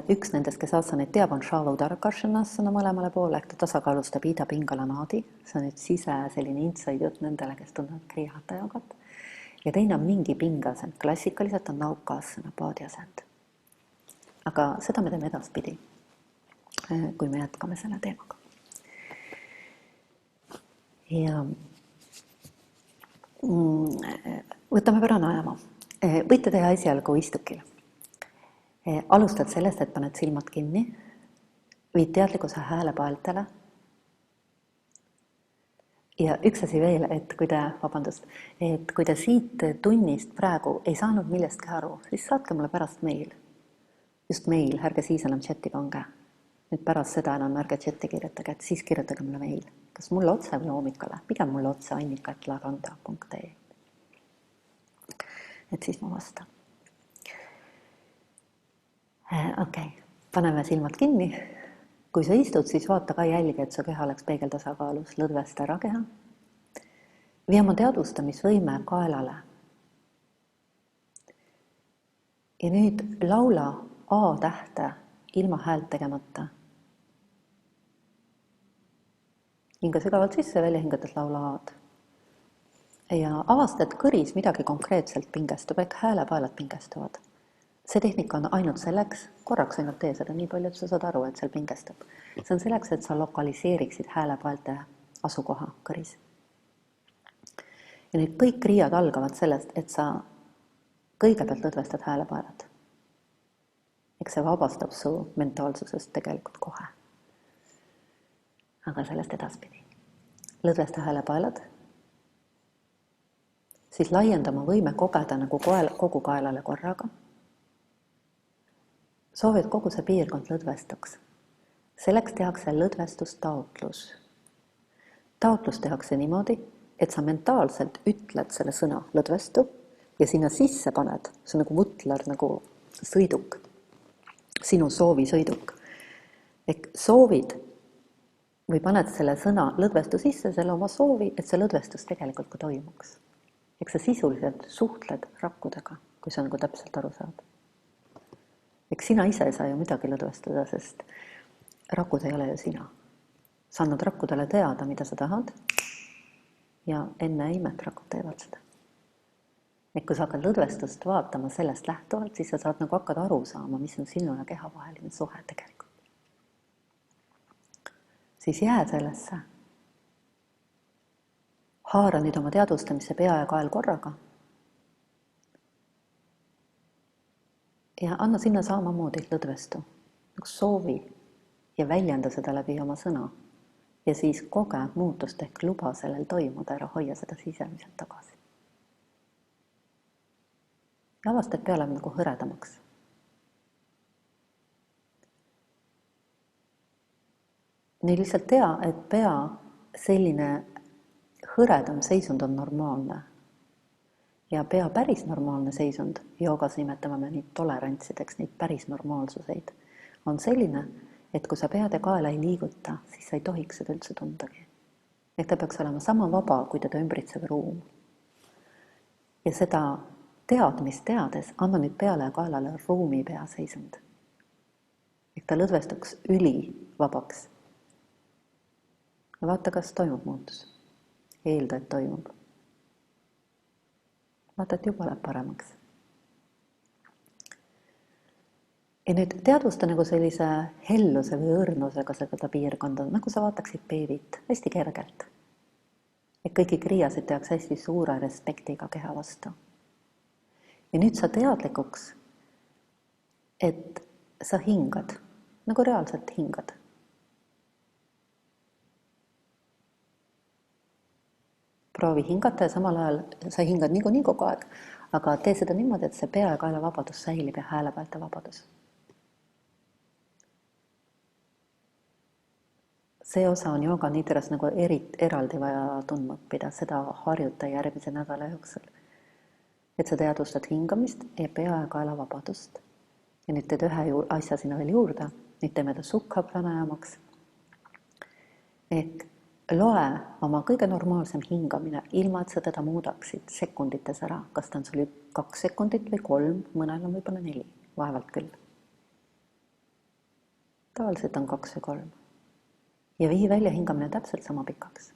Üks nendest, kes asaneid teab, on Shala Udarkarshana asana mõlemale poole, ehk ta tasakaalustab Ida Pingala naadi. See on nüüd selline inside jutt nendele, kes tunnevad kriihata joogat. ja teine on mingi pingeasend, klassikaliselt on naukaassana paadiasend. Aga seda me teeme edaspidi, kui me jätkame selle teemaga. Ja võtame pranayama. Võite teha esialgu istukil. Alustad sellest, et paned silmad kinni, viid teadlikkuse hääle paeltele. Ja üks asi veel, et kui te siit tunnist praegu ei saanud millestki aru, siis saatke mulle pärast meil. Just meil, ärge siis enam chati pange. Nüüd pärast seda enam ärge chati kirjutage, et siis kirjutage mulle meil. Kas mulle otse või Oomikale? Pigem mulle otse annika@laranda.ee. Et siis ma vastan. Okei, paneme silmad kinni. Kui sa istud, siis vaata ka jälgi, et su keha oleks peegeltasakaalus, lõdvesta ära keha. Vii oma teadvustamisvõime kaelale. Ja nüüd laula A-tähte ilma häält tegemata. Hinga sügavalt sisse, välja hingades laula A-d. Ja avasta, et kõris midagi konkreetselt pingestub, ehk häälepaelad pingestuvad. See tehnika on ainult selleks, korraks ainult tee seda nii palju, et sa saad aru, et seal pingestab. See on selleks, et sa lokaliseeriksid häälepaelte asukoha kõris. Ja nüüd kõik kriiad algavad sellest, et sa kõigepealt lõdvestad häälepaelad. Eks see vabastab su mentaalsusest tegelikult kohe. Aga sellest edaspidi. Lõdvesta häälepaelad. Siis laiendama võime kogeda nagu kogu kaelale korraga. Soovid kogu see piirkond lõdvestuks. Selleks tehakse lõdvestustaotlus. Taotlus tehakse niimoodi, et sa mentaalselt ütled selle sõna lõdvestu ja sinna sisse paned, see on nagu vutler, nagu sõiduk, sinu soovi sõiduk. Ehk soovid või paned selle sõna lõdvestu sisse, selle oma soovi, et see lõdvestus tegelikult ka toimuks. Ehk sa sisuliselt suhtled rakkudega, kui sa nagu täpselt aru saad. Eks sina ise ei saa ju midagi lõdvestada, sest rakud ei ole ju sina. Sa annad rakkudele teada, mida sa tahad ja enne imet rakud teevad seda. Et kui sa hakkad lõdvestust vaatama sellest lähtuvalt, siis sa saad nagu hakkada aru saama, mis on sinu ja keha vaheline suhe tegelikult. Siis jää sellesse. Haara nüüd oma teadvustamise pea ja kael korraga. Ja anna sinna samamoodi lõdvestu, nagu soovi ja väljenda seda läbi oma sõna. Ja siis koge muutust ehk luba sellel toimuda, ära hoia seda sisemiselt tagasi. Ja avasta, et pea läheb nagu hõredamaks. Nii lihtsalt tea, et pea selline hõredam seisund on normaalne. Ja pea päris normaalne seisund, joogas nimetame me neid tolerantsideks, neid päris normaalsuseid, on selline, et kui sa pead ja kaela ei liiguta, siis sa ei tohiks seda üldse tundagi. Et ta peaks olema sama vaba, kui teda ümbritsev ruum. Ja seda teadmist teades anna nüüd peale ja kaelale ruumi pea seisund. Et ta lõdvestuks ülivabaks. Ja vaata, kas toimub muutus. Eelda, et toimub. Vaata, et juba läheb paremaks. Ja nüüd teadvusta nagu sellise helluse või õrnusega seda piirkonda, nagu sa vaataksid beebit, hästi kergelt. Et kõiki kriiasid tehakse hästi suure respektiga keha vastu. Ja nüüd sa teadlikuks, et sa hingad, nagu reaalselt hingad. Proovi hingata ja samal ajal sa hingad niikuinii kogu aeg, aga tee seda niimoodi, et see pea ja kaela vabadus säilib ja häälepealte vabadus. See osa on jooga nidras nagu eraldi vaja tundma õppida, seda harjuta järgmise nädala jooksul. Et sa teadvustad hingamist ja pea ja kaela vabadust. Ja nüüd teed ühe asja sinna veel juurde, nüüd teeme ta sukha pranayamaks. Ehk loe oma kõige normaalsem hingamine, ilma et sa teda muudaksid sekundites ära. Kas ta on sul 2 sekundit või 3, mõnel on võib-olla 4, vaevalt küll. Tavaliselt on 2 või 3. Ja vii välja hingamine täpselt sama pikaks. Ja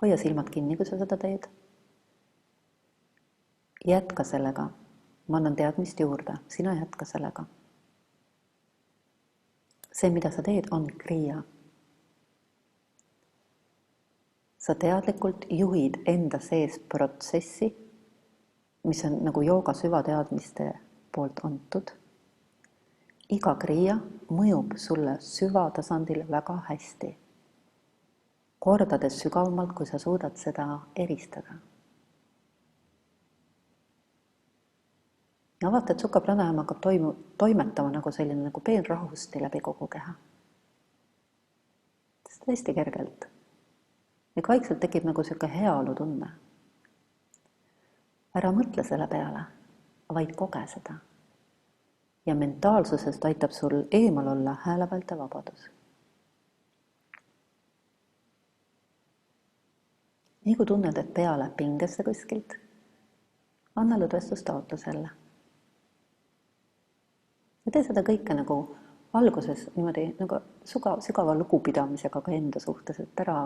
hoia silmad kinni, kui sa seda teed. Jätka sellega. Ma annan teadmist juurde, sina jätka sellega. See, mida sa teed, on kriia. Sa teadlikult juhid enda sees protsessi, mis on nagu jooga süvateadmiste poolt antud. Iga kriia mõjub sulle süvatasandil väga hästi. Kordades sügavamalt, kui sa suudad seda eristada. Ja avasta, et sukapranayama hakkab toimetama nagu selline nagu peenrahusti läbi kogu keha. See on hästi kergelt. Ja vaikselt tekib nagu selline heaolu tunne. Ära mõtle selle peale, vaid koge seda. Ja mentaalsusest aitab sul eemal olla häälevälte vabadus. Nii kui tunned, et pea läheb pingesse kuskilt, anna lõdvestustaotlusele. Ja tee seda kõike nagu alguses niimoodi nagu sügava lugupidamisega ka enda suhtes, et ära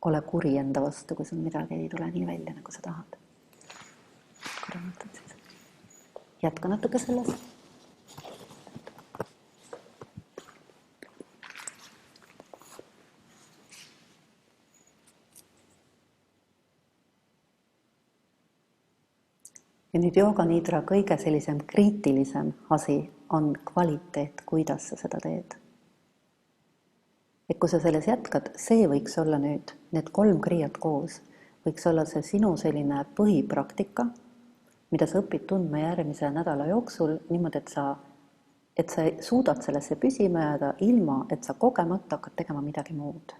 ole kuri enda vastu, kui sul midagi ei tule nii välja, nagu sa tahad. Jätka natuke selles. Ja nüüd jooga nidra kõige sellisem kriitilisem asi on kvaliteet, kuidas sa seda teed. Et kui sa selles jätkad, see võiks olla nüüd, need 3 kriiat koos, võiks olla see sinu selline põhipraktika, mida sa õpid tundma järgmise nädala jooksul niimoodi, et sa suudad sellesse püsima jääda ilma, et sa kogemata hakkad tegema midagi muud.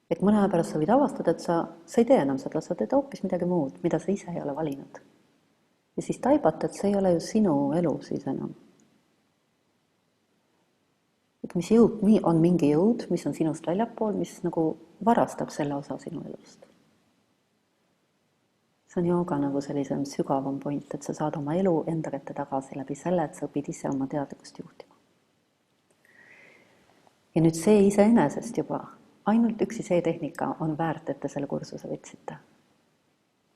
Et mõne aja pärast sa võid avastada, et sa ei tee enam seda, sa teed hoopis midagi muud, mida sa ise ei ole valinud. Ja siis taibata, et see ei ole ju sinu elu siis enam. Et mis jõud, on mingi jõud, mis on sinust väljapool, mis nagu varastab selle osa sinu elust. See on jooga nagu sellisem sügavam point, et sa saad oma elu enda kätte tagasi läbi selle, et sa õpid ise oma teadlikkust juhtima. Ja nüüd see iseenesest juba, ainult üksi see tehnika on väärt, et te selle kursuse võtsite.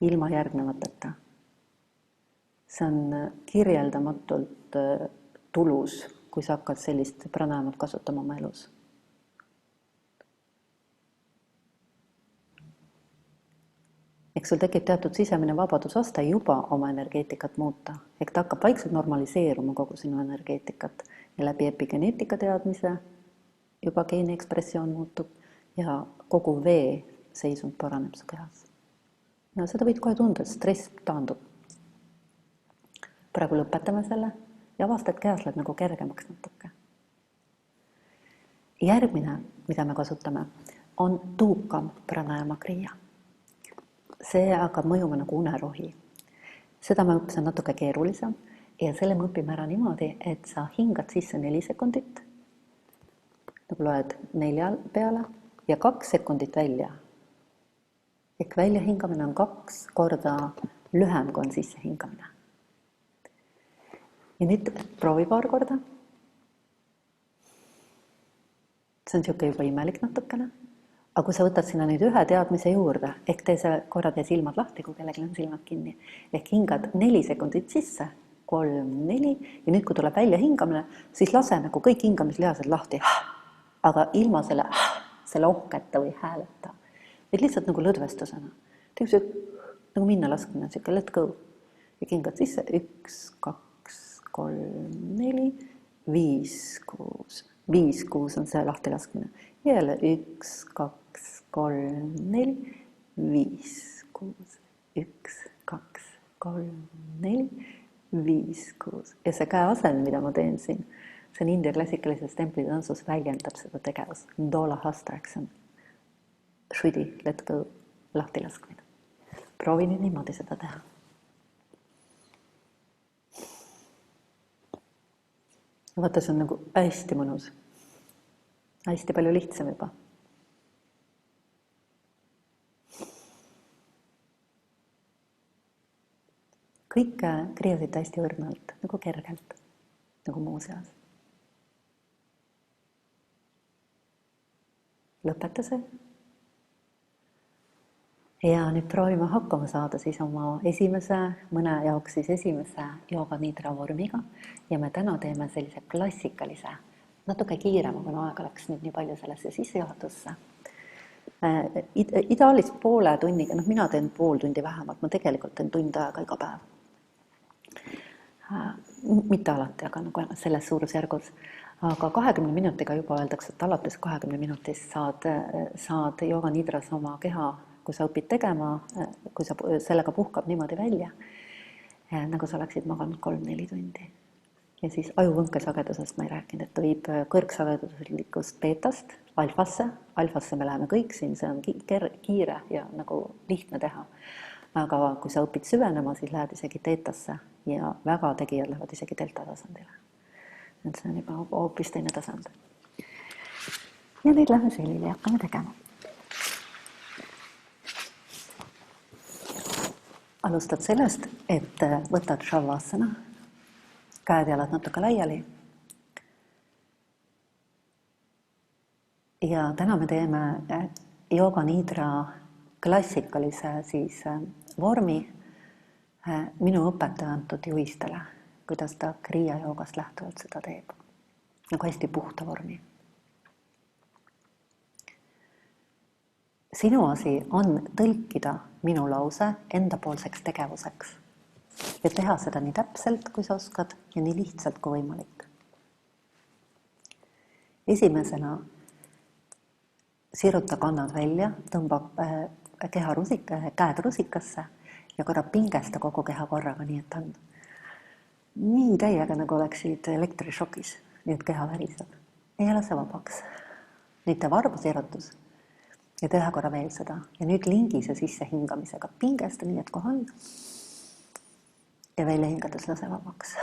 Ilma järgnevateta. See on kirjeldamatult tulus, kui sa hakkad sellist pranayamat kasutama oma elus. Eks sul tekib teatud sisemine vabadusaste juba oma energeetikat muuta. Ehk ta hakkab vaikselt normaliseeruma kogu sinu energeetikat ja läbi epigeneetika teadmise juba geeni ekspressioon muutub ja kogu vee seisund paraneb su kehas. Ja seda võid kohe tunda, et stress taandub. Praegu lõpetame selle ja avasta, et kehas läheb nagu kergemaks natuke. Järgmine, mida me kasutame, on tuukam pranayama kriia. See hakkab mõjuma nagu unerohi. Seda ma õppisin natuke keerulisem ja selle me õpime ära niimoodi, et sa hingad sisse 4 sekundit, nagu loed 4 peale ja 2 sekundit välja. Ehk välja hingamine on 2 korda lühem, kui on sisse hingamine. Ja nüüd proovi paar korda. See on siuke juba imelik natukene. Aga kui sa võtad sinna nüüd ühe teadmise juurde, ehk tee see korra tee silmad lahti, kui kellelgi on silmad kinni. Ehk hingad 4 sekundit sisse, 3, 4 ja nüüd, kui tuleb välja hingamine, siis lase nagu kõik hingamislihased lahti. Aga ilma selle ohketa või hääleta. Et lihtsalt nagu lõdvestusena. Teeb see nagu minna laskmine, siuke let go. Ja hingad sisse 1, 2, 3, 4, 5, 6. 5, 6 on see lahti laskmine. Ja jälle 1, 2, 3, 4, 5, 6, 1, 2, 3, 4, 5, 6. Ja see käe asend, mida ma teen siin, see on India klassikalises templitantsus väljendab seda tegevus. Dola hasta, eks on. Shudi, let go, lahti laskmine. Proovi nüüd niimoodi seda teha. Vaata, see on nagu hästi mõnus. Hästi palju lihtsam juba. Kõik kriiasid hästi õrnalt, nagu kergelt, nagu muuseas. lõpeta see. Ja nüüd proovime hakkama saada siis oma mõne jaoks siis esimese jooga nidra vormiga ja me täna teeme sellise klassikalise, natuke kiirema, kuna aega läks nüüd nii palju sellesse sissejuhatusse. Ideaalis poole tunniga, mina teen pool tundi vähemalt, ma tegelikult teen tund aega iga päev. Mitte alati, aga nagu selles suurusjärgus. Aga 20 minutiga juba öeldakse, et alates 20 minutist saad jooga nidras oma keha, kui sa õpid tegema, kui sa sellega puhkab niimoodi välja, nagu sa oleksid maganud 3-4 tundi. Ja siis ajuvõnkesagedusest ma ei rääkinud, et ta viib kõrgsageduslikust beetast alfasse me läheme kõik siin, see on kiire ja nagu lihtne teha. Aga kui sa õpid süvenema, siis lähed isegi teetasse ja väga tegijad lähevad isegi delta tasandile. Et see on juba hoopis teine tasand. Ja nüüd lähme selline ja hakkame tegema. Alustad sellest, et võtad shavasana, käed jalad natuke laiali. Ja täna me teeme jooga nidra klassikalise siis vormi minu õpetaja antud juhistele, kuidas ta kriia joogast lähtuvalt seda teeb. Nagu hästi puhta vormi. Sinu asi on tõlkida minu lause endapoolseks tegevuseks ja teha seda nii täpselt, kui sa oskad ja nii lihtsalt kui võimalik. Esimesena siruta kannad välja, tõmba käed rusikasse ja korra pingesta kogu keha korraga, nii et on nii täiega, nagu oleksid elektrišokis, nii et keha väriseb. Ei lase vabaks. Nüüd tee varbusirutus ja tee korra veel seda. Ja nüüd lingise sisse hingamisega pingesta nii, et kohe on. Ja välja hingades lase vabaks.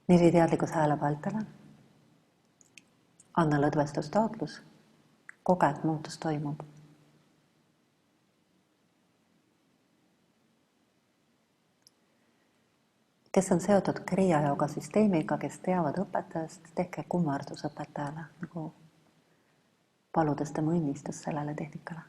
Nüüd teadlikkus hääle paltele. Anna lõdvestustaotlus. Koge, et muutus toimub. Kes on seotud kriia jooga süsteemiga, kes teavad õpetajast, tehke kummardus õpetajale, nagu paludes tema õnnistust sellele tehnikale.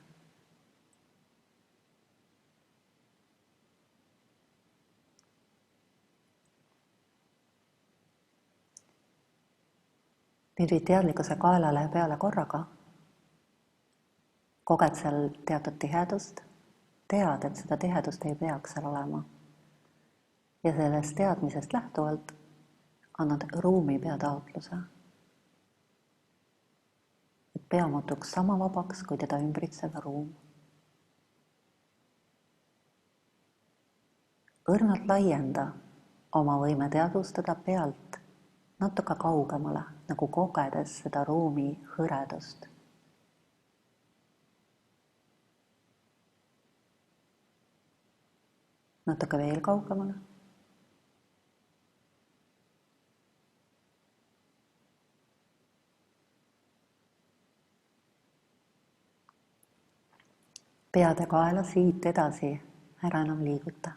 Nüüd viid teadlikkuse kaelale ja peale korraga. Koged seal teatud tihedust. Tead, et seda tihedust ei peaks seal olema. Ja sellest teadmisest lähtuvalt annad ruumi peataotluse. Et pea muutuks sama vabaks, kui teda ümbritsev ruum. Õrnalt laienda oma võime teadvustada pealt natuke kaugemale, nagu kogedes seda ruumi hõredust. Natuke veel kaugemale. Pead ja kaela siit edasi ära enam liiguta.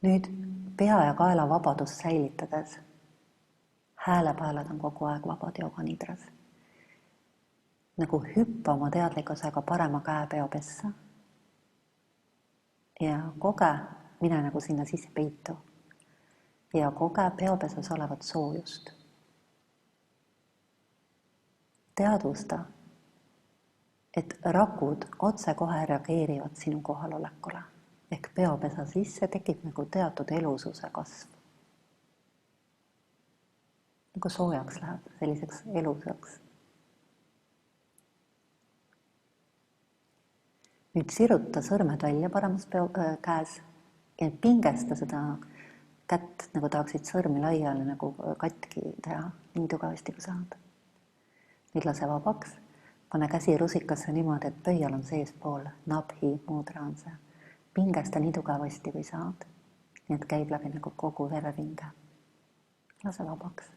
Nüüd pea ja kaela vabadust säilitades. Häälepaelad on kogu aeg vabad jooga nidras. Nagu hüppa oma teadlikkusega parema käe peopessa. Ja koge, mine nagu sinna sisse peitu. Ja koge peopesas olevat soojust. Teadvusta, et rakud otse kohe reageerivad sinu kohalolekule. Ehk peopesa sisse tekib nagu teatud elususe kasv. Nagu soojaks läheb, selliseks elusaks. Nüüd siruta sõrmed välja paremas käes ja pingesta seda kätt, nagu tahaksid sõrmi laiali, nagu katki teha, nii tugevasti kui saad. Nüüd lase vabaks. Pane käsi rusikasse niimoodi, et pöial on seespool, nabhi mudra on see. Pingesta nii tugevasti kui saad, nii et käib läbi nagu kogu vereringe. Lase vabaks.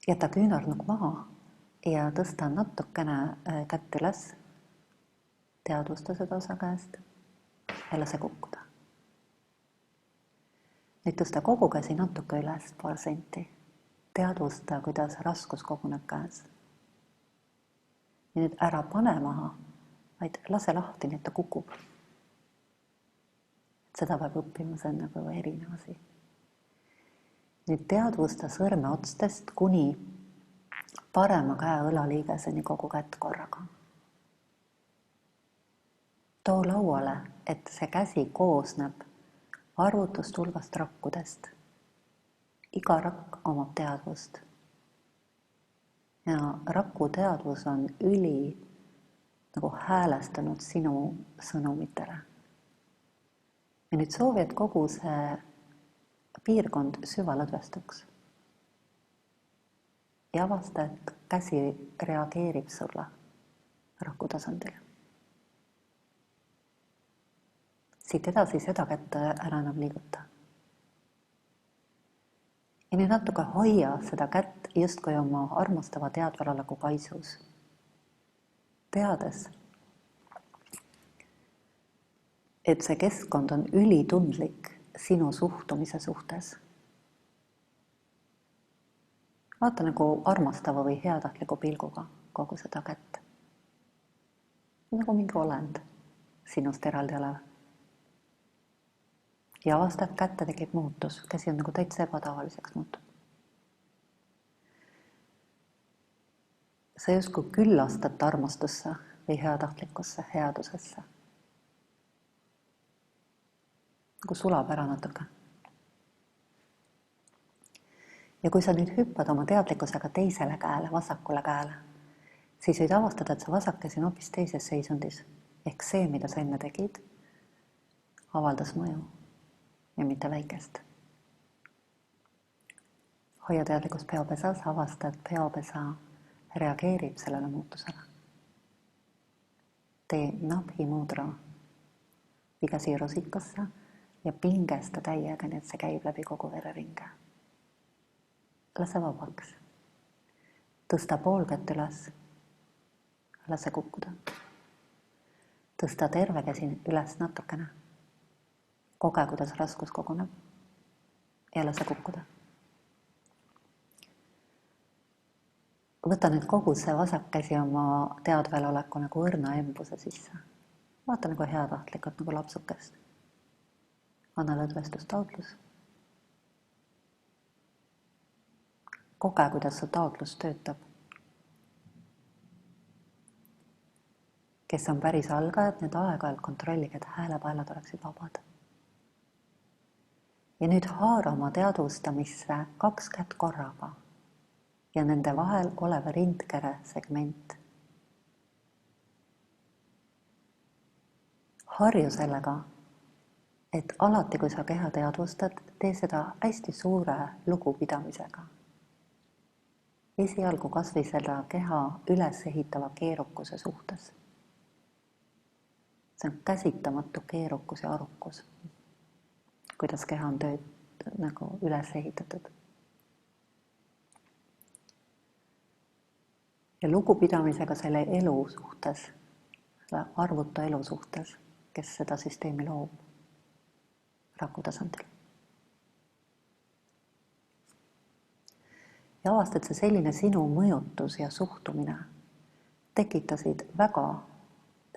Jäta küünarnukk maha ja tõsta natukene kätt üles. Teadvusta seda osa käest ja lase kukkuda. Nüüd tõsta kogu käsi natuke üles, paar senti. Teadvusta, kuidas raskus koguneb käes. Ja nüüd ära pane maha, vaid lase lahti, nii et ta kukub. Seda peab õppima, see on nagu erinev asi. Nüüd teadvusta sõrmeotstest kuni parema käe õlaliigeseni kogu kätt korraga. Too lauale, et see käsi koosneb arvutust hulgast rakkudest. Iga rakk omab teadvust. Ja raku teadvus on üli nagu häälestanud sinu sõnumitele. Ja nüüd soovi, et kogu see piirkond süvalõdvestuks. Ja avasta, et käsi reageerib sulle raku tasandil. Siit edasi seda kätt ära enam liiguta. Ja nüüd natuke hoia seda kätt justkui oma armastava teadvaloleku kaisus. Teades, et see keskkond on ülitundlik sinu suhtumise suhtes. Vaata nagu armastava või heatahtliku pilguga kogu seda kätt. Nagu mingi olend sinust eraldi olev. Ja avasta, et kätte tekib muutus. Käsi on nagu täitsa ebatavaliseks muutud. Sa justkui küllastad armastusse või heatahtlikkusse, headusesse. Nagu sulab ära natuke. Ja kui sa nüüd hüppad oma teadlikkusega teisele käele, vasakule käele, siis võid avastada, et see vasak käsi on hoopis teises seisundis. Ehk see, mida sa enne tegid, avaldas mõju. Ja mitte väikest. Hoia teadlikkust peopesas, avasta, et peopesa reageerib sellele muutusele. Tee nabhi mudra vigasi rosikasse ja pingesta täiega, nii et see käib läbi kogu vereringe. Lase vabaks. Tõsta pool kätt üles. Lase kukkuda. Tõsta terve käsi üles natukene. Koge, kuidas raskus koguneb ja lase kukkuda. Võta nüüd kogu see vasak käsi oma teadveloleku nagu õrna embuse sisse. Vaata nagu heatahtlikult nagu lapsukest. Anna lõdvestustaotlus. Koge, kuidas su taotlus töötab. Kes on päris algajad, need aeg-ajalt kontrollige, et häälepaelad oleksid vabad. Ja nüüd haara oma teadvustamisse 2 kätt korraga ja nende vahel olev rindkere segment. Harju sellega, et alati, kui sa keha teadvustad, tee seda hästi suure lugupidamisega. Esialgu kasvõi seda keha üles ehitava keerukuse suhtes. See on käsitamatu keerukus ja arukus. Kuidas keha on tööd nagu üles ehitatud. Ja lugupidamisega selle elu suhtes, selle arvutu elu suhtes, kes seda süsteemi loob raku tasandil. Ja avasta, et see selline sinu mõjutus ja suhtumine tekitasid väga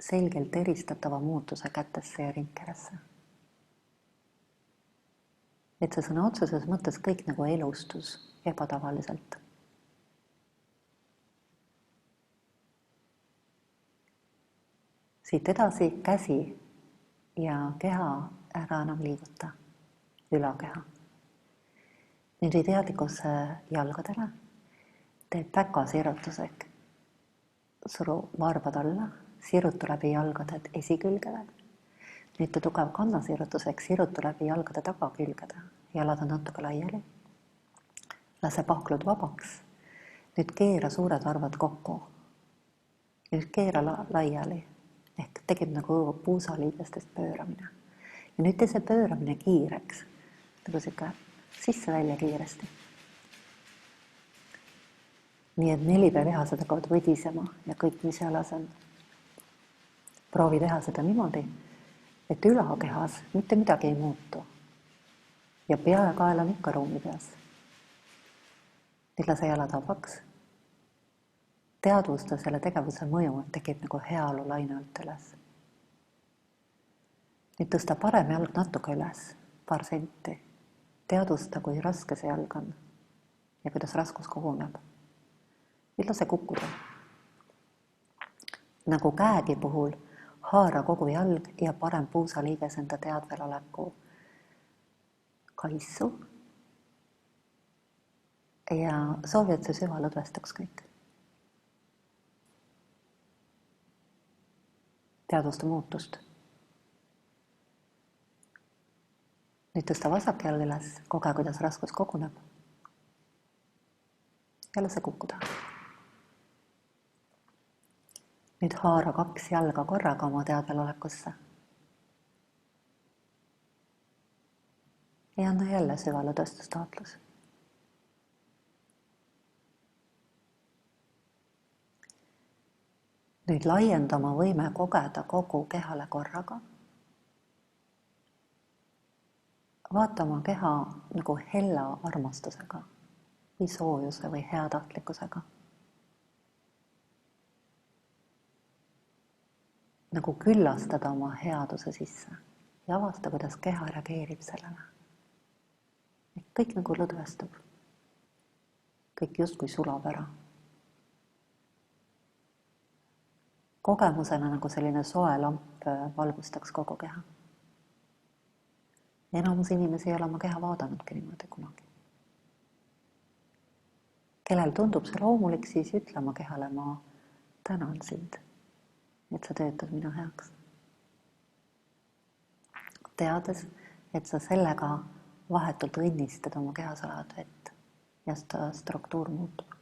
selgelt eristatava muutuse kätesse ja ringkeresse. Et see sõna otseses mõttes kõik nagu elustus ebatavaliselt. Siit edasi käsi ja keha ära enam liiguta, ülakeha. Nüüd või teadlikkus jalgadele, tee päkasirrutusek. Suru varbad alla, sirutu läbi jalgade esikülgede. Nüüd tugev kannasirrutuseks sirutu läbi jalgade tagakülgede. Jalad on natuke laiali. Lase pahklud vabaks. Nüüd keera suured arvad kokku. Nüüd keera laiali. Ehk tegib nagu puusaliigestest pööramine. Ja nüüd tee see pööramine kiireks. Nagu siuke sisse-välja kiiresti. Nii et nelipäelihased hakkavad võdisema ja kõik, mis jalas on. Proovi teha seda niimoodi, et ülakehas mitte midagi ei muutu. ja pea ja kael on ikka ruumi peas. Nüüd lase jalad vabaks. Teadvusta selle tegevuse mõju, et tekib nagu heaolu laine alt üles. Nüüd tõsta parem jalg natuke üles, paar senti. Teadvusta, kui raske see jalg on ja kuidas raskus koguneb. Nüüd lase kukkuda. Nagu käegi puhul haara kogu jalg ja parem puusaliiges enda teadvel oleku kaisu ja soovi, et see süvalõdvestaks kõik. Teadvusta muutust. Nüüd tõsta vasak jalg üles, koge, kuidas raskus koguneb. Ja lase kukkuda. Nüüd haara 2 jalga korraga oma teadvel olekusse. Ja anna jälle süvalõdvestustaatlus. Nüüd laienda oma võime kogeda kogu kehale korraga. Vaata oma keha nagu hella armastusega või soojuse või heatahtlikkusega. Nagu küllastada oma headuse sisse ja avasta, kuidas keha reageerib sellele. Kõik nagu lõdvestub. Kõik justkui sulab ära. Kogemusena nagu selline soe lamp valgustaks kogu keha. Enamus inimesi ei ole oma keha vaadanudki niimoodi kunagi. Kellel tundub see loomulik, siis ütle oma kehale, ma tänan sind, et sa töötad minu heaks. Teades, et sa sellega vahetult õnnistad oma kehasaladut vett ja seda struktuur muutub.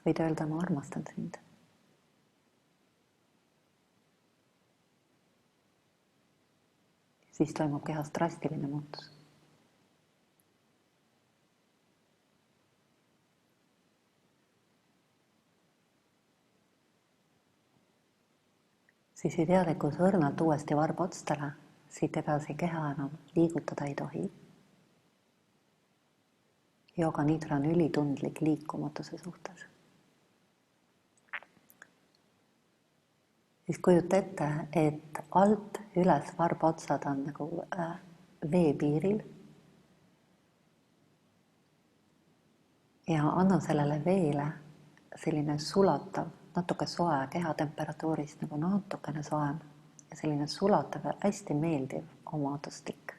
Võid öelda, ma armastan sind. Siis toimub kehas drastiline muutus. Siis ei teadlikkus õrnalt uuesti varba otstele, siit edasi keha enam liigutada ei tohi. Yoga nidra on ülitundlik liikumatuse suhtes. Siis kujuta ette, et alt üles varba otsad on nagu veepiiril ja anna sellele veele selline sulatav, natuke soe kehatemperatuurist nagu natukene soem ja selline sulatav ja hästi meeldiv omadustik.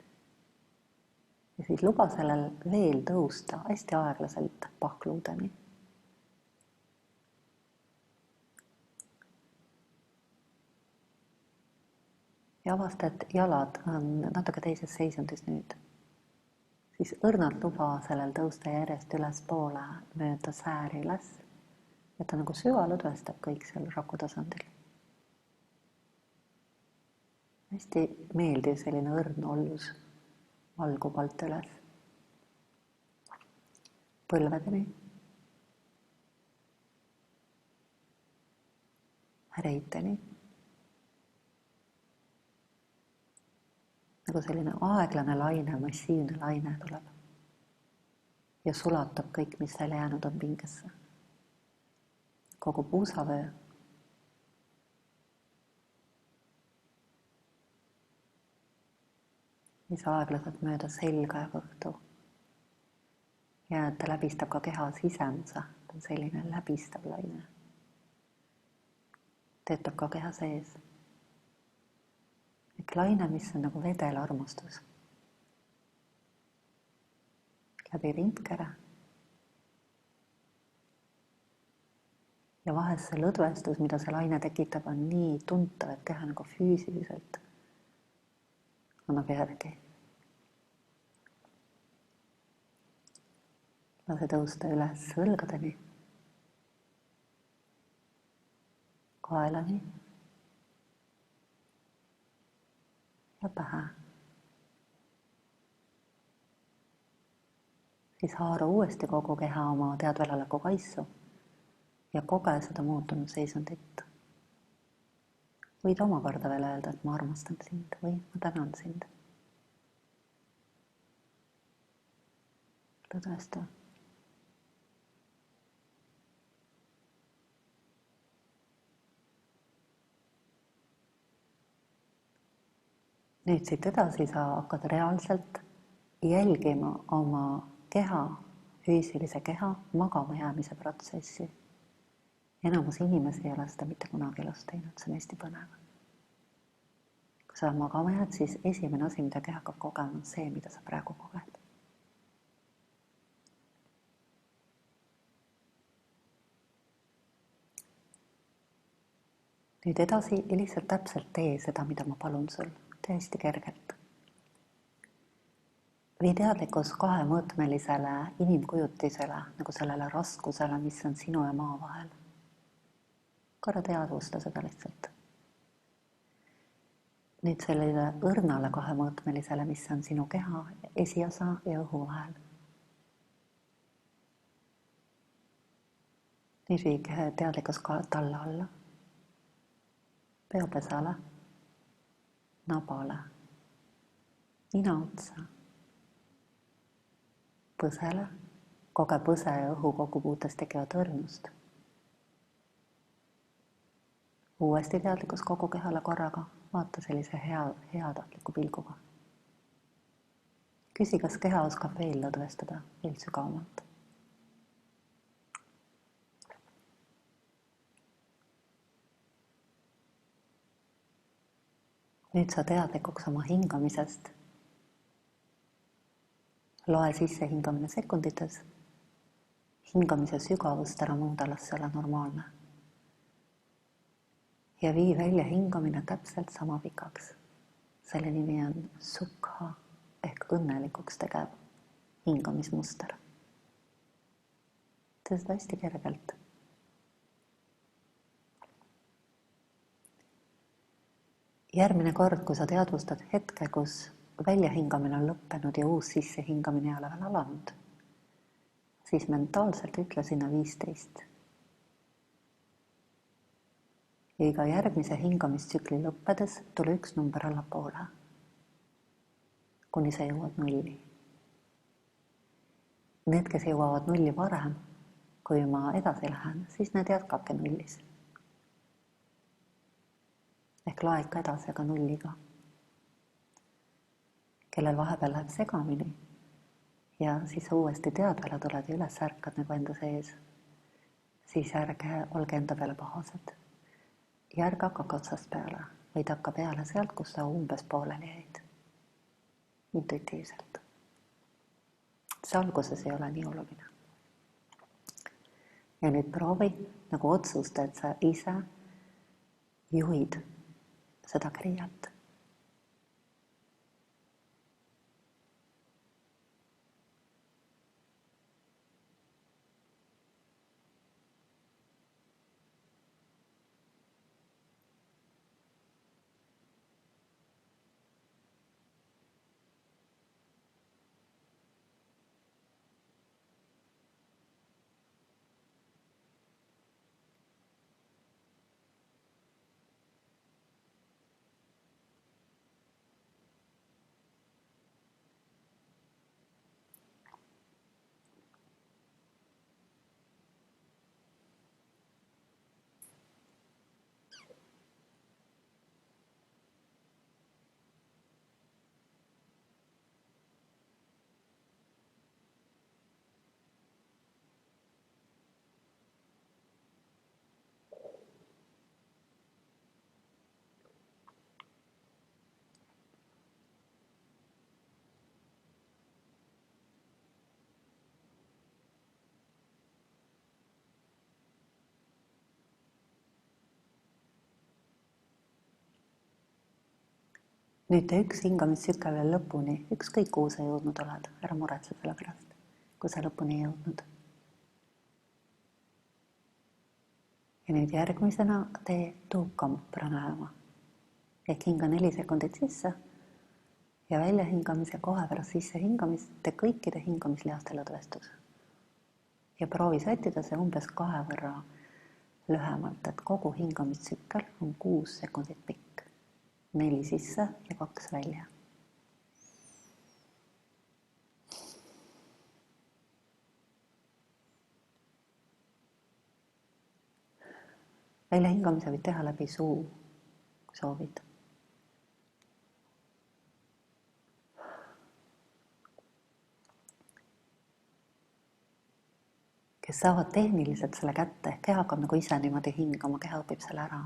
Ja siis luba sellel veel tõusta hästi aeglaselt pahkluudeni. Ja avasta, et jalad on natuke teises seisundis nüüd. Siis õrnalt luba sellel tõusta järjest üles poole mööda sääri üles, et ta nagu süvalõdvestab kõik seal rakutasandil. Hästi meeldiv selline õrn ollus valgub alt üles. Põlvedeni. Reiteni. Nagu selline aeglane laine, massiivne laine tuleb ja sulatab kõik, mis seal jäänud on pingesse. Kogu puusavöö. Mis aeglaselt mööda selga ja kõhtu. Ja ta läbistab ka keha sisemuse, ta on selline läbistav laine. Töötab ka keha sees. Laine, mis on nagu vedel armastus. Läbi rindkere. Ja vahest see lõdvestus, mida see laine tekitab, on nii tuntav, et keha nagu füüsiliselt annab järgi. Lase tõusta üles õlgadeni, kaelani ja pähe. Siis haara uuesti kogu keha oma teadveloleku kaisu ja koge seda muutunud seisundit. Võid omakorda veel öelda, et ma armastan sind või ma tänan sind. Lõdvesta. Nüüd siit edasi sa hakkad reaalselt jälgima oma keha, füüsilise keha magama jäämise protsessi. Enamus inimesi ei ole seda mitte kunagi elus teinud, see on hästi põnev. Kui sa magama jääd, siis esimene asi, mida keha hakkab kogema, on see, mida sa praegu koged. Nüüd edasi lihtsalt täpselt tee seda, mida ma palun sul, tee hästi kergelt. Vii teadlikkus kahemõõtmelisele inimkujutisele, nagu sellele raskusele, mis on sinu ja maa vahel. Korra teadvusta seda lihtsalt. Nüüd sellele õrnale kahemõõtmelisele, mis on sinu keha, esiosa ja õhu vahel. Nüüd vii teadlikkus talla alla. Peopesale, nabale, nina otsa, põsele, koge põse ja õhu kokkupuutes tekivad õrnust. Uuesti teadlikkus kogu kehale korraga, vaata sellise heatahtliku pilguga. Küsi, kas keha oskab veel lõdvestada, veel sügavamalt. Nüüd sa teadlikuks oma hingamisest. Loe sisse hingamine sekundites. Hingamise sügavust ära muuda, las see ole normaalne. Ja vii välja hingamine täpselt sama pikaks. Selle nimi on sukha ehk õnnelikuks tegev hingamismuster. Tee seda hästi kergelt. Järgmine kord, kui sa teadvustad hetke, kus väljahingamine on lõppenud ja uus sissehingamine ei ole veel alanud, siis mentaalselt ütle sinna 15. Ja iga järgmise hingamistsükli lõppedes tule üks number allapoole, kuni sa jõuad 0. Need, kes jõuavad 0 varem, kui ma edasi lähen, siis need jätkabki 0. Ehk loe ikka edasi, aga 0. Kellel vahepeal läheb segamini ja siis sa uuesti teadvele tuled ja üles ärkad nagu enda sees, siis ärge olge enda peale pahased. Ja ärge hakkake otsast peale, vaid hakka peale sealt, kus sa umbes pooleli jäid. Intuitiivselt. See alguses ei ole nii oluline. Ja nüüd proovi nagu otsusta, et sa ise juhid seda kriiat. Nüüd tee üks hingamistsükkel veel lõpuni, ükskõik kuhu sa jõudnud oled, ära muretse selle pärast, kui sa lõpuni ei jõudnud. Ja nüüd järgmisena tee tuukam pranayama. Ehk hinga 4 sekundit sisse ja välja hingamise kohe pärast sisse hingamist tee kõikide hingamislihaste lõdvestus. Ja proovi sättida see umbes 2 võrra lühemalt, et kogu hingamistsükkel on 6 sekundit pikk. 4 sisse ja 2 välja. Väljahingamise võid teha läbi suu, kui soovid. Kes saavad tehniliselt selle kätte, keha hakkab nagu ise niimoodi hingama, keha õpib selle ära,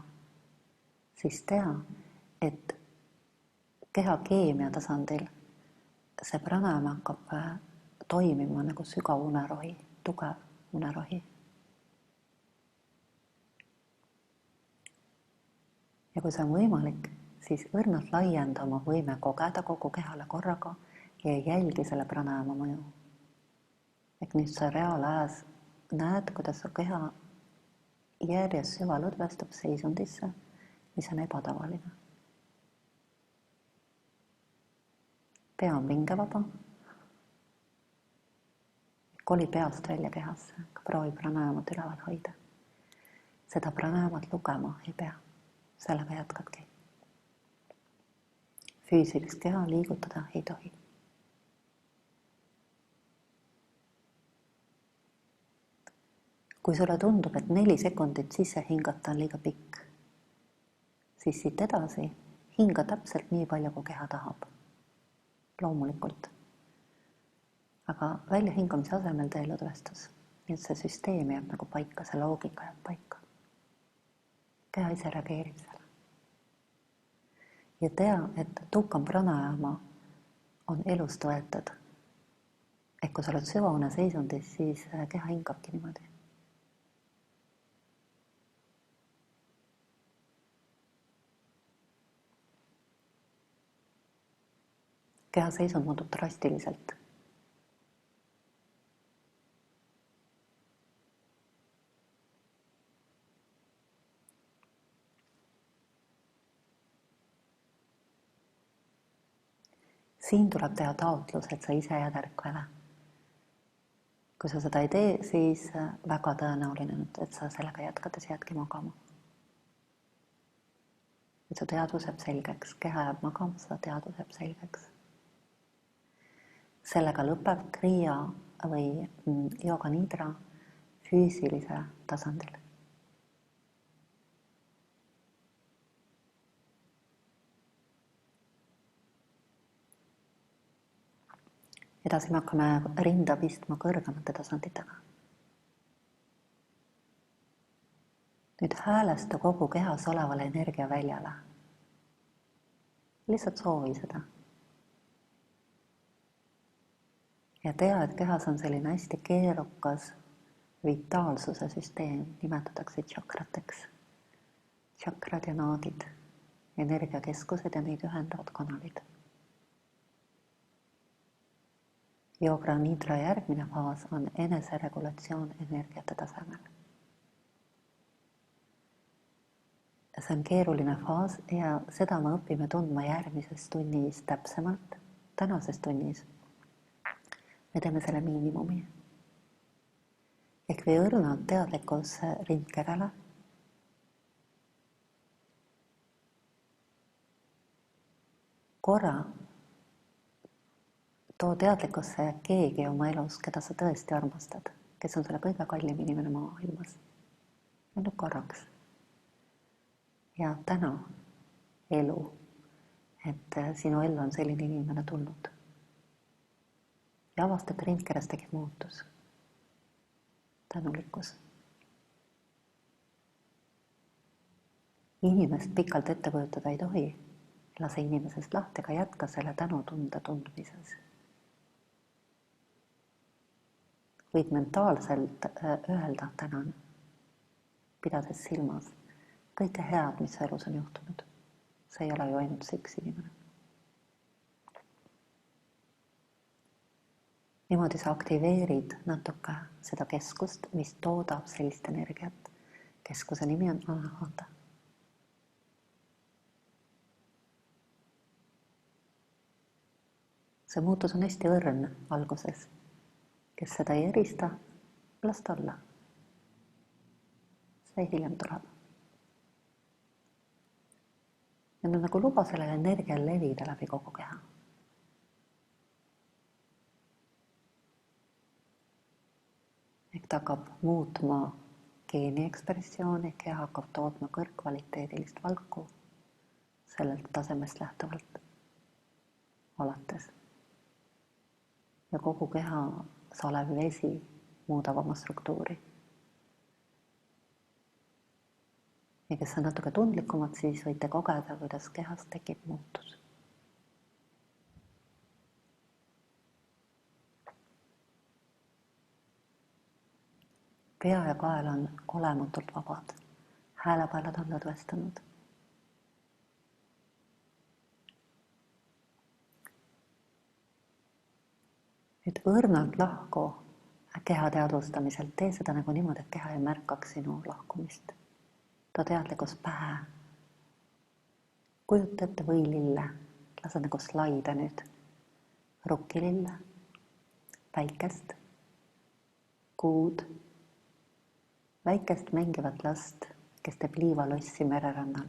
siis tea, et keha keemia tasandil see pranayama hakkab toimima nagu sügav unerohi, tugev unerohi. Ja kui see on võimalik, siis õrnalt laienda oma võime kogeda kogu kehale korraga ja jälgi selle pranayama mõju. Ehk nüüd sa reaalajas näed, kuidas su keha järjest süvalõdvestub seisundisse, mis on ebatavaline. Pea on pingevaba. Koli peast välja kehasse, ka proovi pranayamat üleval hoida. Seda pranayamat lugema ei pea. Sellega jätkadki. Füüsilist keha liigutada ei tohi. Kui sulle tundub, et 4 sekundit sisse hingata on liiga pikk, siis siit edasi hinga täpselt nii palju, kui keha tahab. Loomulikult. Aga välja hingamise asemel tee lõdvestus. Nii et see süsteem jääb nagu paika, see loogika jääb paika. Keha ise reageerib selle. Ja tea, et tukam pranayama on elust võetud. Ehk kui sa oled süvaune seisundis, siis keha hingabki niimoodi. Keha seisund muutub drastiliselt. Siin tuleb teha taotlus, et sa ise jääd ärkvele. Kui sa seda ei tee, siis väga tõenäoline, et sa sellega jätkades jäädki magama. Et su teadvus jääb selgeks, keha jääb magama, seda teadvus jääb selgeks. Sellega lõpeb kriia või yoga nidra füüsilise tasandil. Edasi me hakkame rinda pistma kõrgemate tasanditega. Nüüd häälesta kogu kehas olevale energiaväljale. Lihtsalt soovi seda. Ja tea, et kehas on selline hästi keerukas vitaalsuse süsteem, nimetatakse tšakrateks. Tšakrad ja naadid, energiakeskused ja neid ühendavad kanalid. Yoga nidra järgmine faas on eneseregulatsioon energiate tasemel. See on keeruline faas ja seda me õpime tundma järgmises tunnis täpsemalt. Tänases tunnis me teeme selle miinimumi. Ehk või õrnalt teadlikkus rindkerele. Korra too teadlikkusse keegi oma elus, keda sa tõesti armastad, kes on selle kõige kallim inimene maailmas. Ja nüüd korraks. Ja täna elu, et sinu ellu on selline inimene tulnud. Ja avastad, et rindkeres tekib muutus. Tänulikkus. Inimest pikalt ette kujutada ei tohi. Lase inimesest lahti, aga jätka selle tänutunde tundmises. Võid mentaalselt öelda tänan, pidades silmas kõike head, mis elus on juhtunud. See ei ole ju ainult see üks inimene. Niimoodi sa aktiveerid natuke seda keskust, mis toodab sellist energiat. Keskuse nimi on anahata. See muutus on hästi õrn alguses. Kes seda ei erista, las ta olla. see hiljem tuleb. ja nagu luba sellele energial levida läbi kogu keha. ehk ta hakkab muutma geeni ekspressiooni, keha hakkab tootma kõrgkvaliteedilist valku sellelt tasemest lähtuvalt alates. ja kogu keha salev vesi muudab oma struktuuri. ja kes on natuke tundlikumad, siis võite kogeda, kuidas kehas tekib muutus. pea ja kael on olematult vabad, häälepaelad on lõdvestunud. nüüd õrnalt lahku keha teadvustamiselt, tee seda nagu niimoodi, et keha ei märkaks sinu lahkumist. Too teadlikkus pähe. Kujuta ette võilille, lase nagu slaida nüüd. Rukkilille, päikest, kuud, väikest mängivat last, kes teeb liivalossi mererannal.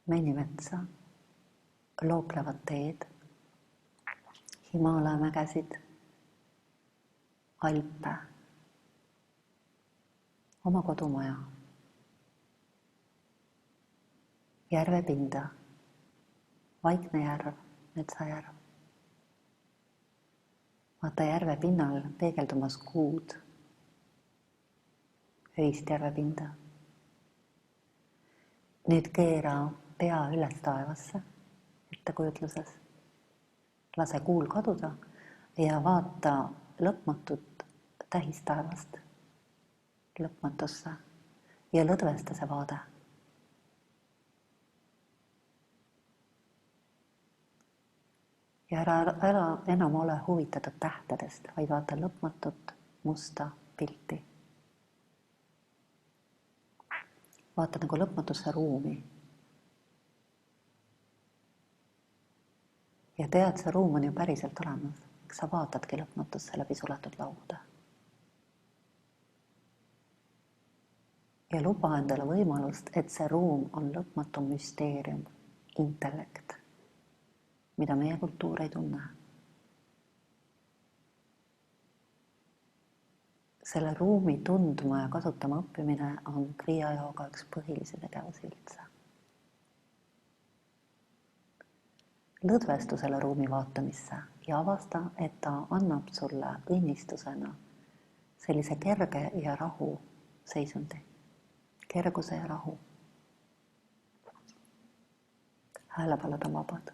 Männimetsa, looplevat teed, Himaalaja mägesid, Alpe, oma kodumaja, järvepinda, vaikne järv, metsajärv. Vaata järve pinnal peegeldumas kuud, öist järvepinda. Nüüd keera pea üles taevasse ettekujutluses. Lase kuul kaduda ja vaata lõpmatut tähistaevast lõpmatusse ja lõdvesta see vaade. Ja ära enam ole huvitatud tähtedest, vaid vaata lõpmatut musta pilti. Vaata nagu lõpmatusse ruumi. Ja tead, see ruum on ju päriselt olemas. Eks sa vaatadki lõpmatusse läbi suletud lauda. Ja luba endale võimalust, et see ruum on lõpmatu müsteerium, intellekt, mida meie kultuur ei tunne. Selle ruumi tundma ja kasutama õppimine on kriia jooga üks põhilisi tegevusi üldse. Lõdvestu selle ruumi vaatamisse ja avasta, et ta annab sulle õnnistusena sellise kerge ja rahu seisundi. Kerguse ja rahu. Häälepallad on vabad.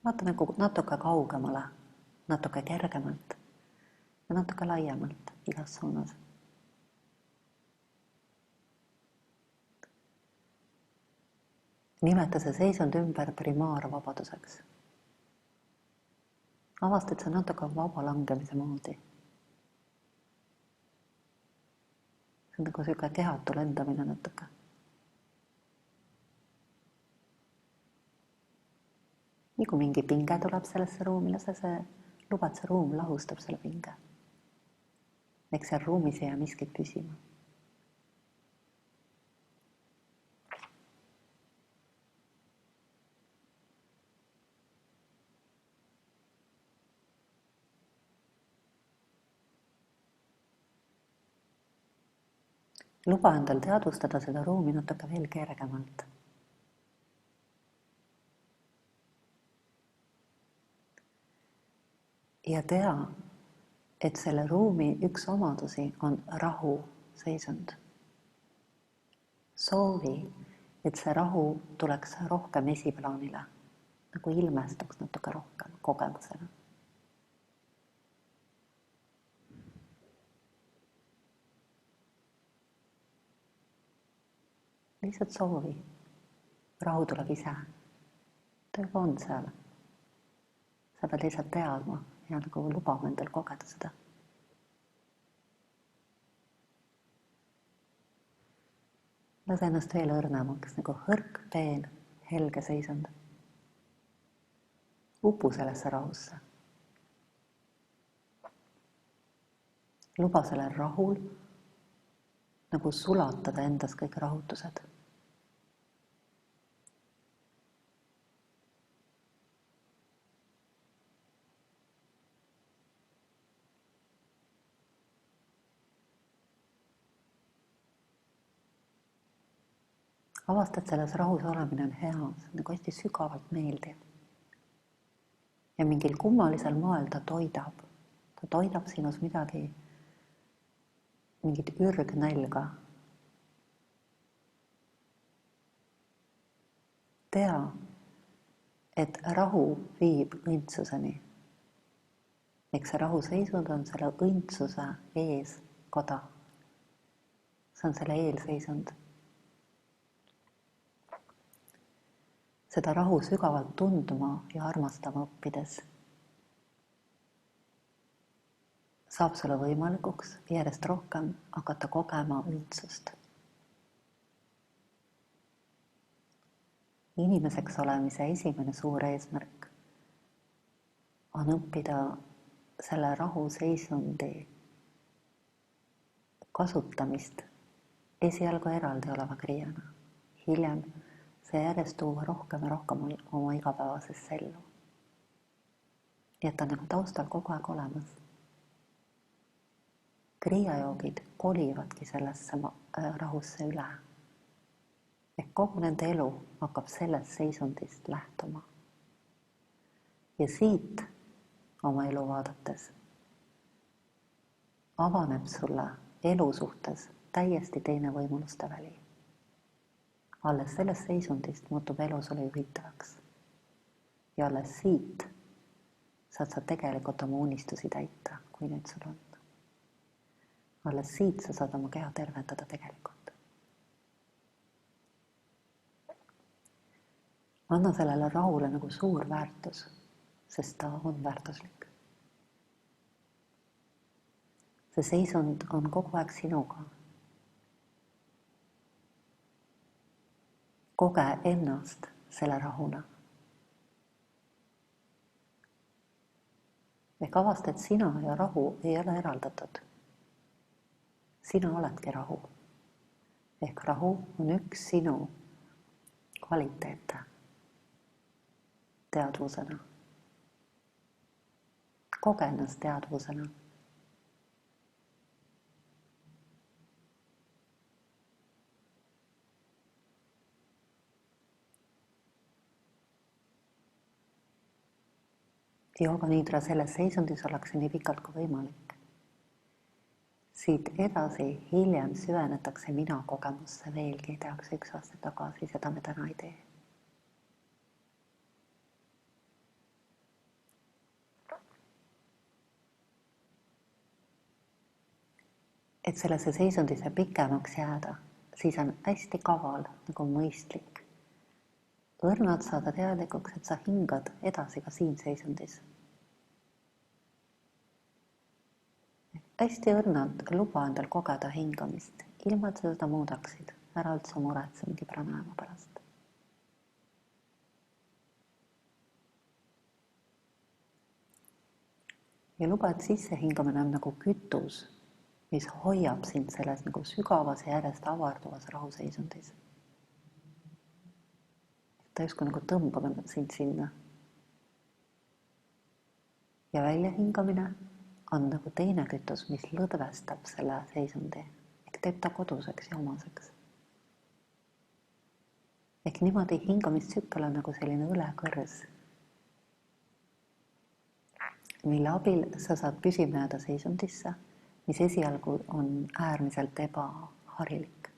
Vaata nagu natuke kaugemale, natuke kergemalt ja natuke laiemalt igas suunas. Nimeta see seisund ümber primaarvabaduseks. Avasta, et see natuke vaba langemise moodi. See on nagu selline kehatu lendamine natuke. Nii kui mingi pinge tuleb sellesse ruumi, lubad see ruum lahustab selle pinge. Eks seal ruumis ei jää miskit püsima. Luba endal teadvustada seda ruumi natuke veel kergemalt. Ja tea, et selle ruumi üks omadusi on rahu seisund. Soovi, et see rahu tuleks rohkem esiplaanile, nagu ilmestuks natuke rohkem kogemusena. Lihtsalt soovi. Rahu tuleb ise. Ta juba on seal. Sa pead lihtsalt teadma ja nagu lubama endal kogeda seda. Lase ennast veel õrnemaks, nagu hõrk, peen, helge seisund. upu sellesse rahusse. Luba sellel rahul nagu sulatada endas kõik rahutused. Avastad, selles rahus olemine on hea, see on nagu hästi sügavalt meeldiv. Ja mingil kummalisel moel ta toidab sinus midagi, mingit ürgnälga. Tea, et rahu viib õndsuseni. Eks see rahuseisund on selle õndsuse eeskoda. See on selle eelseisund. Seda rahu sügavalt tundma ja armastama õppides saab sulle võimalikuks järjest rohkem hakata kogema õndsust. Inimeseks olemise esimene suur eesmärk on õppida selle rahuseisundi kasutamist esialgu eraldi oleva kriiana. Hiljem see järjest tuua rohkem ja rohkem oma igapäevasesse ellu. Ja ta on nagu taustal kogu aeg olemas. Kriiajoogid kolivadki sellesse rahusse üle. Ehk kogu nende elu hakkab sellest seisundist lähtuma. Ja siit oma elu vaadates avaneb sulle elu suhtes täiesti teine võimaluste väli. Alles sellest seisundist muutub elu sulle juhitavaks. Ja alles siit saad sa tegelikult oma unistusi täita, kui need sul on. Alles siit sa saad oma keha tervendada tegelikult. Anna sellele rahule nagu suur väärtus, sest ta on väärtuslik. See seisund on kogu aeg sinuga. Koge ennast selle rahuna. Ehk avasta, et sina ja rahu ei ole eraldatud. Sina oledki rahu. Ehk rahu on üks sinu kvaliteete teadvusena. Koge ennast teadvusena. Jooga niidra selles seisundis ollakse nii pikalt kui võimalik. Siit edasi hiljem süvenetakse mina kogemusse veelgi, tehakse 1 aasta tagasi, seda me täna ei tee. Et sellesse seisundisse pikemaks jääda, siis on hästi kaval, nagu mõistlik. Õrnad saada teadlikuks, et sa hingad edasi ka siin seisundis. Hästi õrnad luba endal kogeda hingamist, ilma et seda muudaksid, ära üldse muretse mingi pranayama pärast. Ja luba, et sissehingamine on nagu kütus, mis hoiab sind selles nagu sügavas ja järjest avarduvas rahuseisundis. Ta justkui nagu tõmbab sind sinna. Ja väljahingamine on nagu teine kütus, mis lõdvestab selle seisundi, ehk teeb ta koduseks ja omaseks. Ehk niimoodi hingamistsükkel on nagu selline ülekõrs, mille abil sa saad püsima jääda seisundisse, mis esialgu on äärmiselt ebaharilik.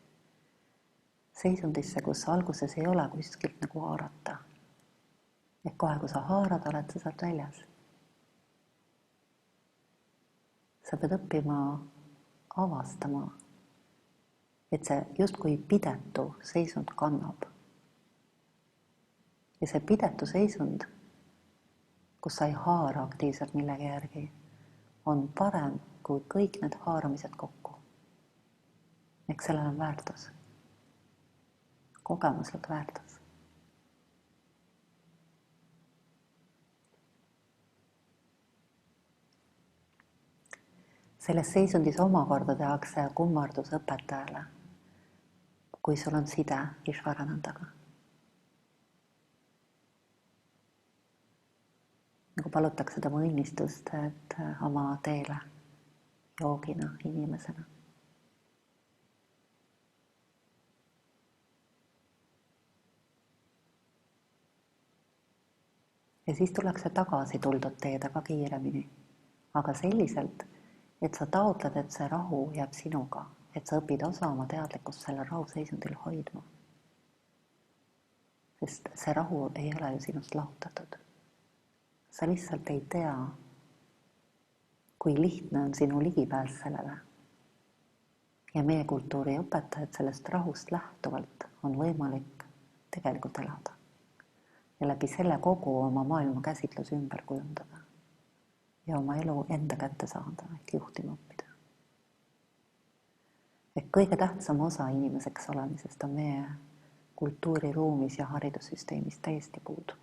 Seisundisse, kus alguses ei ole kuskilt nagu haarata. Ehk kohe, kui sa haarad, oled sa sealt väljas. Sa pead õppima avastama, et see justkui pidetu seisund kannab. Ja see pidetu seisund, kus sa ei haara aktiivselt millegi järgi, on parem kui kõik need haaramised kokku. Ehk sellel on väärtus. Kogemuslik väärtus. Selles seisundis omakorda tehakse kummardus õpetajale, kui sul on side Ishvaranandaga. Nagu palutakse tema õnnistust, et oma teele joogina, inimesena. Ja siis tullakse tagasi tuldud teedega kiiremini, aga selliselt, et sa taotled, et see rahu jääb sinuga, et sa õpid osa oma teadlikkust sellel rahuseisundil hoidma. Sest see rahu ei ole ju sinust lahutatud. Sa lihtsalt ei tea, kui lihtne on sinu ligipääs sellele. Ja meie kultuuri õpetajad sellest rahust lähtuvalt on võimalik tegelikult elada. Ja läbi selle kogu oma maailma käsitlus ümber kujundada. Ja oma elu enda kätte saada, ehk juhtima õppida. Et kõige tähtsam osa inimeseks olemisest on meie kultuuriruumis ja haridussüsteemis täiesti puudu.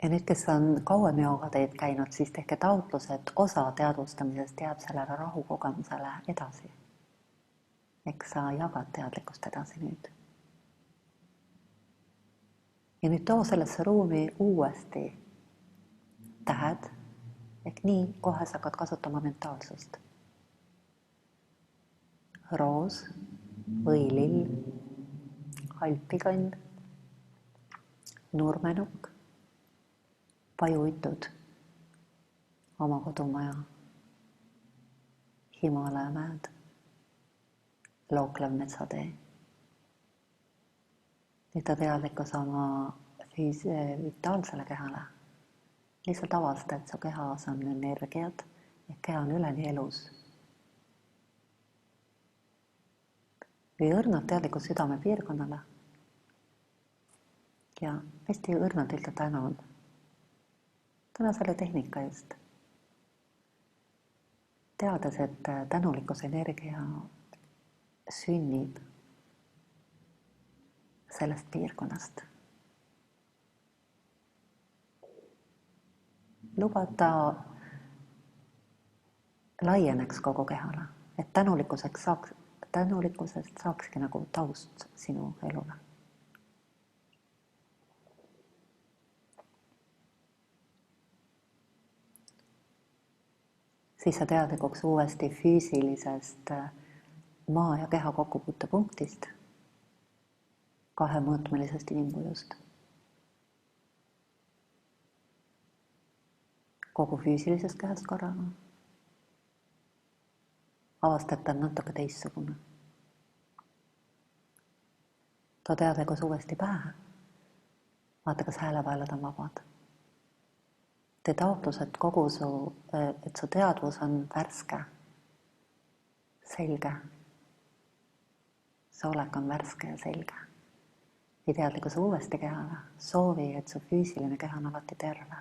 Ja nüüd, kes on kauem joogateed käinud, siis tehke taotlus, et osa teadvustamisest jääb sellele rahukogemusele edasi. Eks sa jagad teadlikkust edasi nüüd. Ja nüüd too sellesse ruumi uuesti tähed, ehk nii kohe sa hakkad kasutama mentaalsust. Roos, võilill, alpikond, nurmenukk, pajuitud, oma kodumaja, Himalaja mäed, looklev metsatee. Nüüd ta teadlikkus oma vitaalsele kehale. Lihtsalt avasta, et su kehas on energiat ja keha on üleni elus. Või õrnad teadlikkus südame piirkonnale. Ja hästi õrnad üldse tänan. Täna selle tehnika just. Teades, et tänulikkuse energia sünnib sellest piirkonnast. Lubada laieneks kogu kehale, et tänulikkusest saakski nagu taust sinu elule. Siis sa teadlikuks uuesti füüsilisest maa ja keha kokkupuutepunktist, kahemõõtmelisest inimkujust. Kogu füüsilisest kehast korraga. Avasta, et ta on natuke teistsugune. Too teadlikkus uuesti pähe. Vaata, kas häälevaelad on vabad. Tee taotlus, et su teadvus on värske, selge. See olek on värske ja selge. Ja teadlikkus uuesti kehale. Soovi, et su füüsiline keha on alati terve.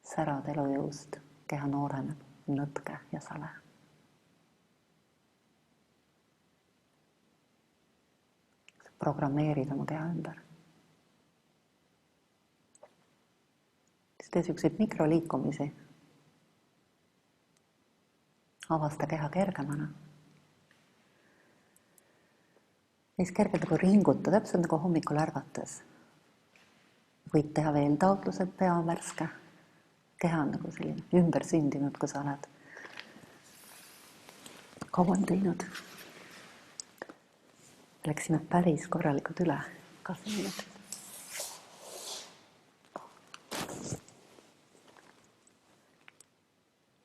Särad elujõust, keha nooreneb, nõtke ja sale. Programmeerid oma keha ümber. Siis tee selliseid mikroliikumisi. Avasta keha kergemana. Siis kergelt nagu ringuta, täpselt nagu hommikul ärgates. Võid teha veel taotlused, pea on värske. Keha on nagu selline ümber sündinud, kui sa oled kauem teinud. Läksime päris korralikult üle 2 minutit.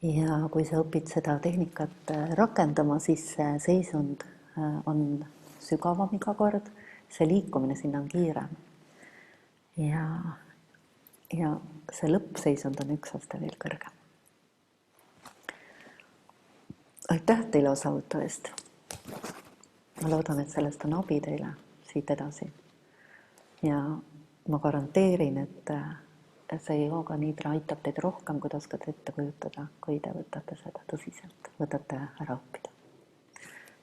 Ja kui sa õpid seda tehnikat rakendama, siis see seisund on sügavam iga kord, see liikumine sinna on kiirem. Ja see lõppseisund on 1 aste veel kõrgem. Aitäh teile osavõtu eest. Ma loodan, et sellest on abi teile siit edasi. Ja ma garanteerin, et see jooga niidra aitab teid rohkem, kui te oskate ette kujutada, kui te võtate seda tõsiselt, võtate ära õppida.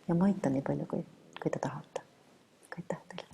Ja ma aitan nii palju, kui te tahate. Aitäh teile.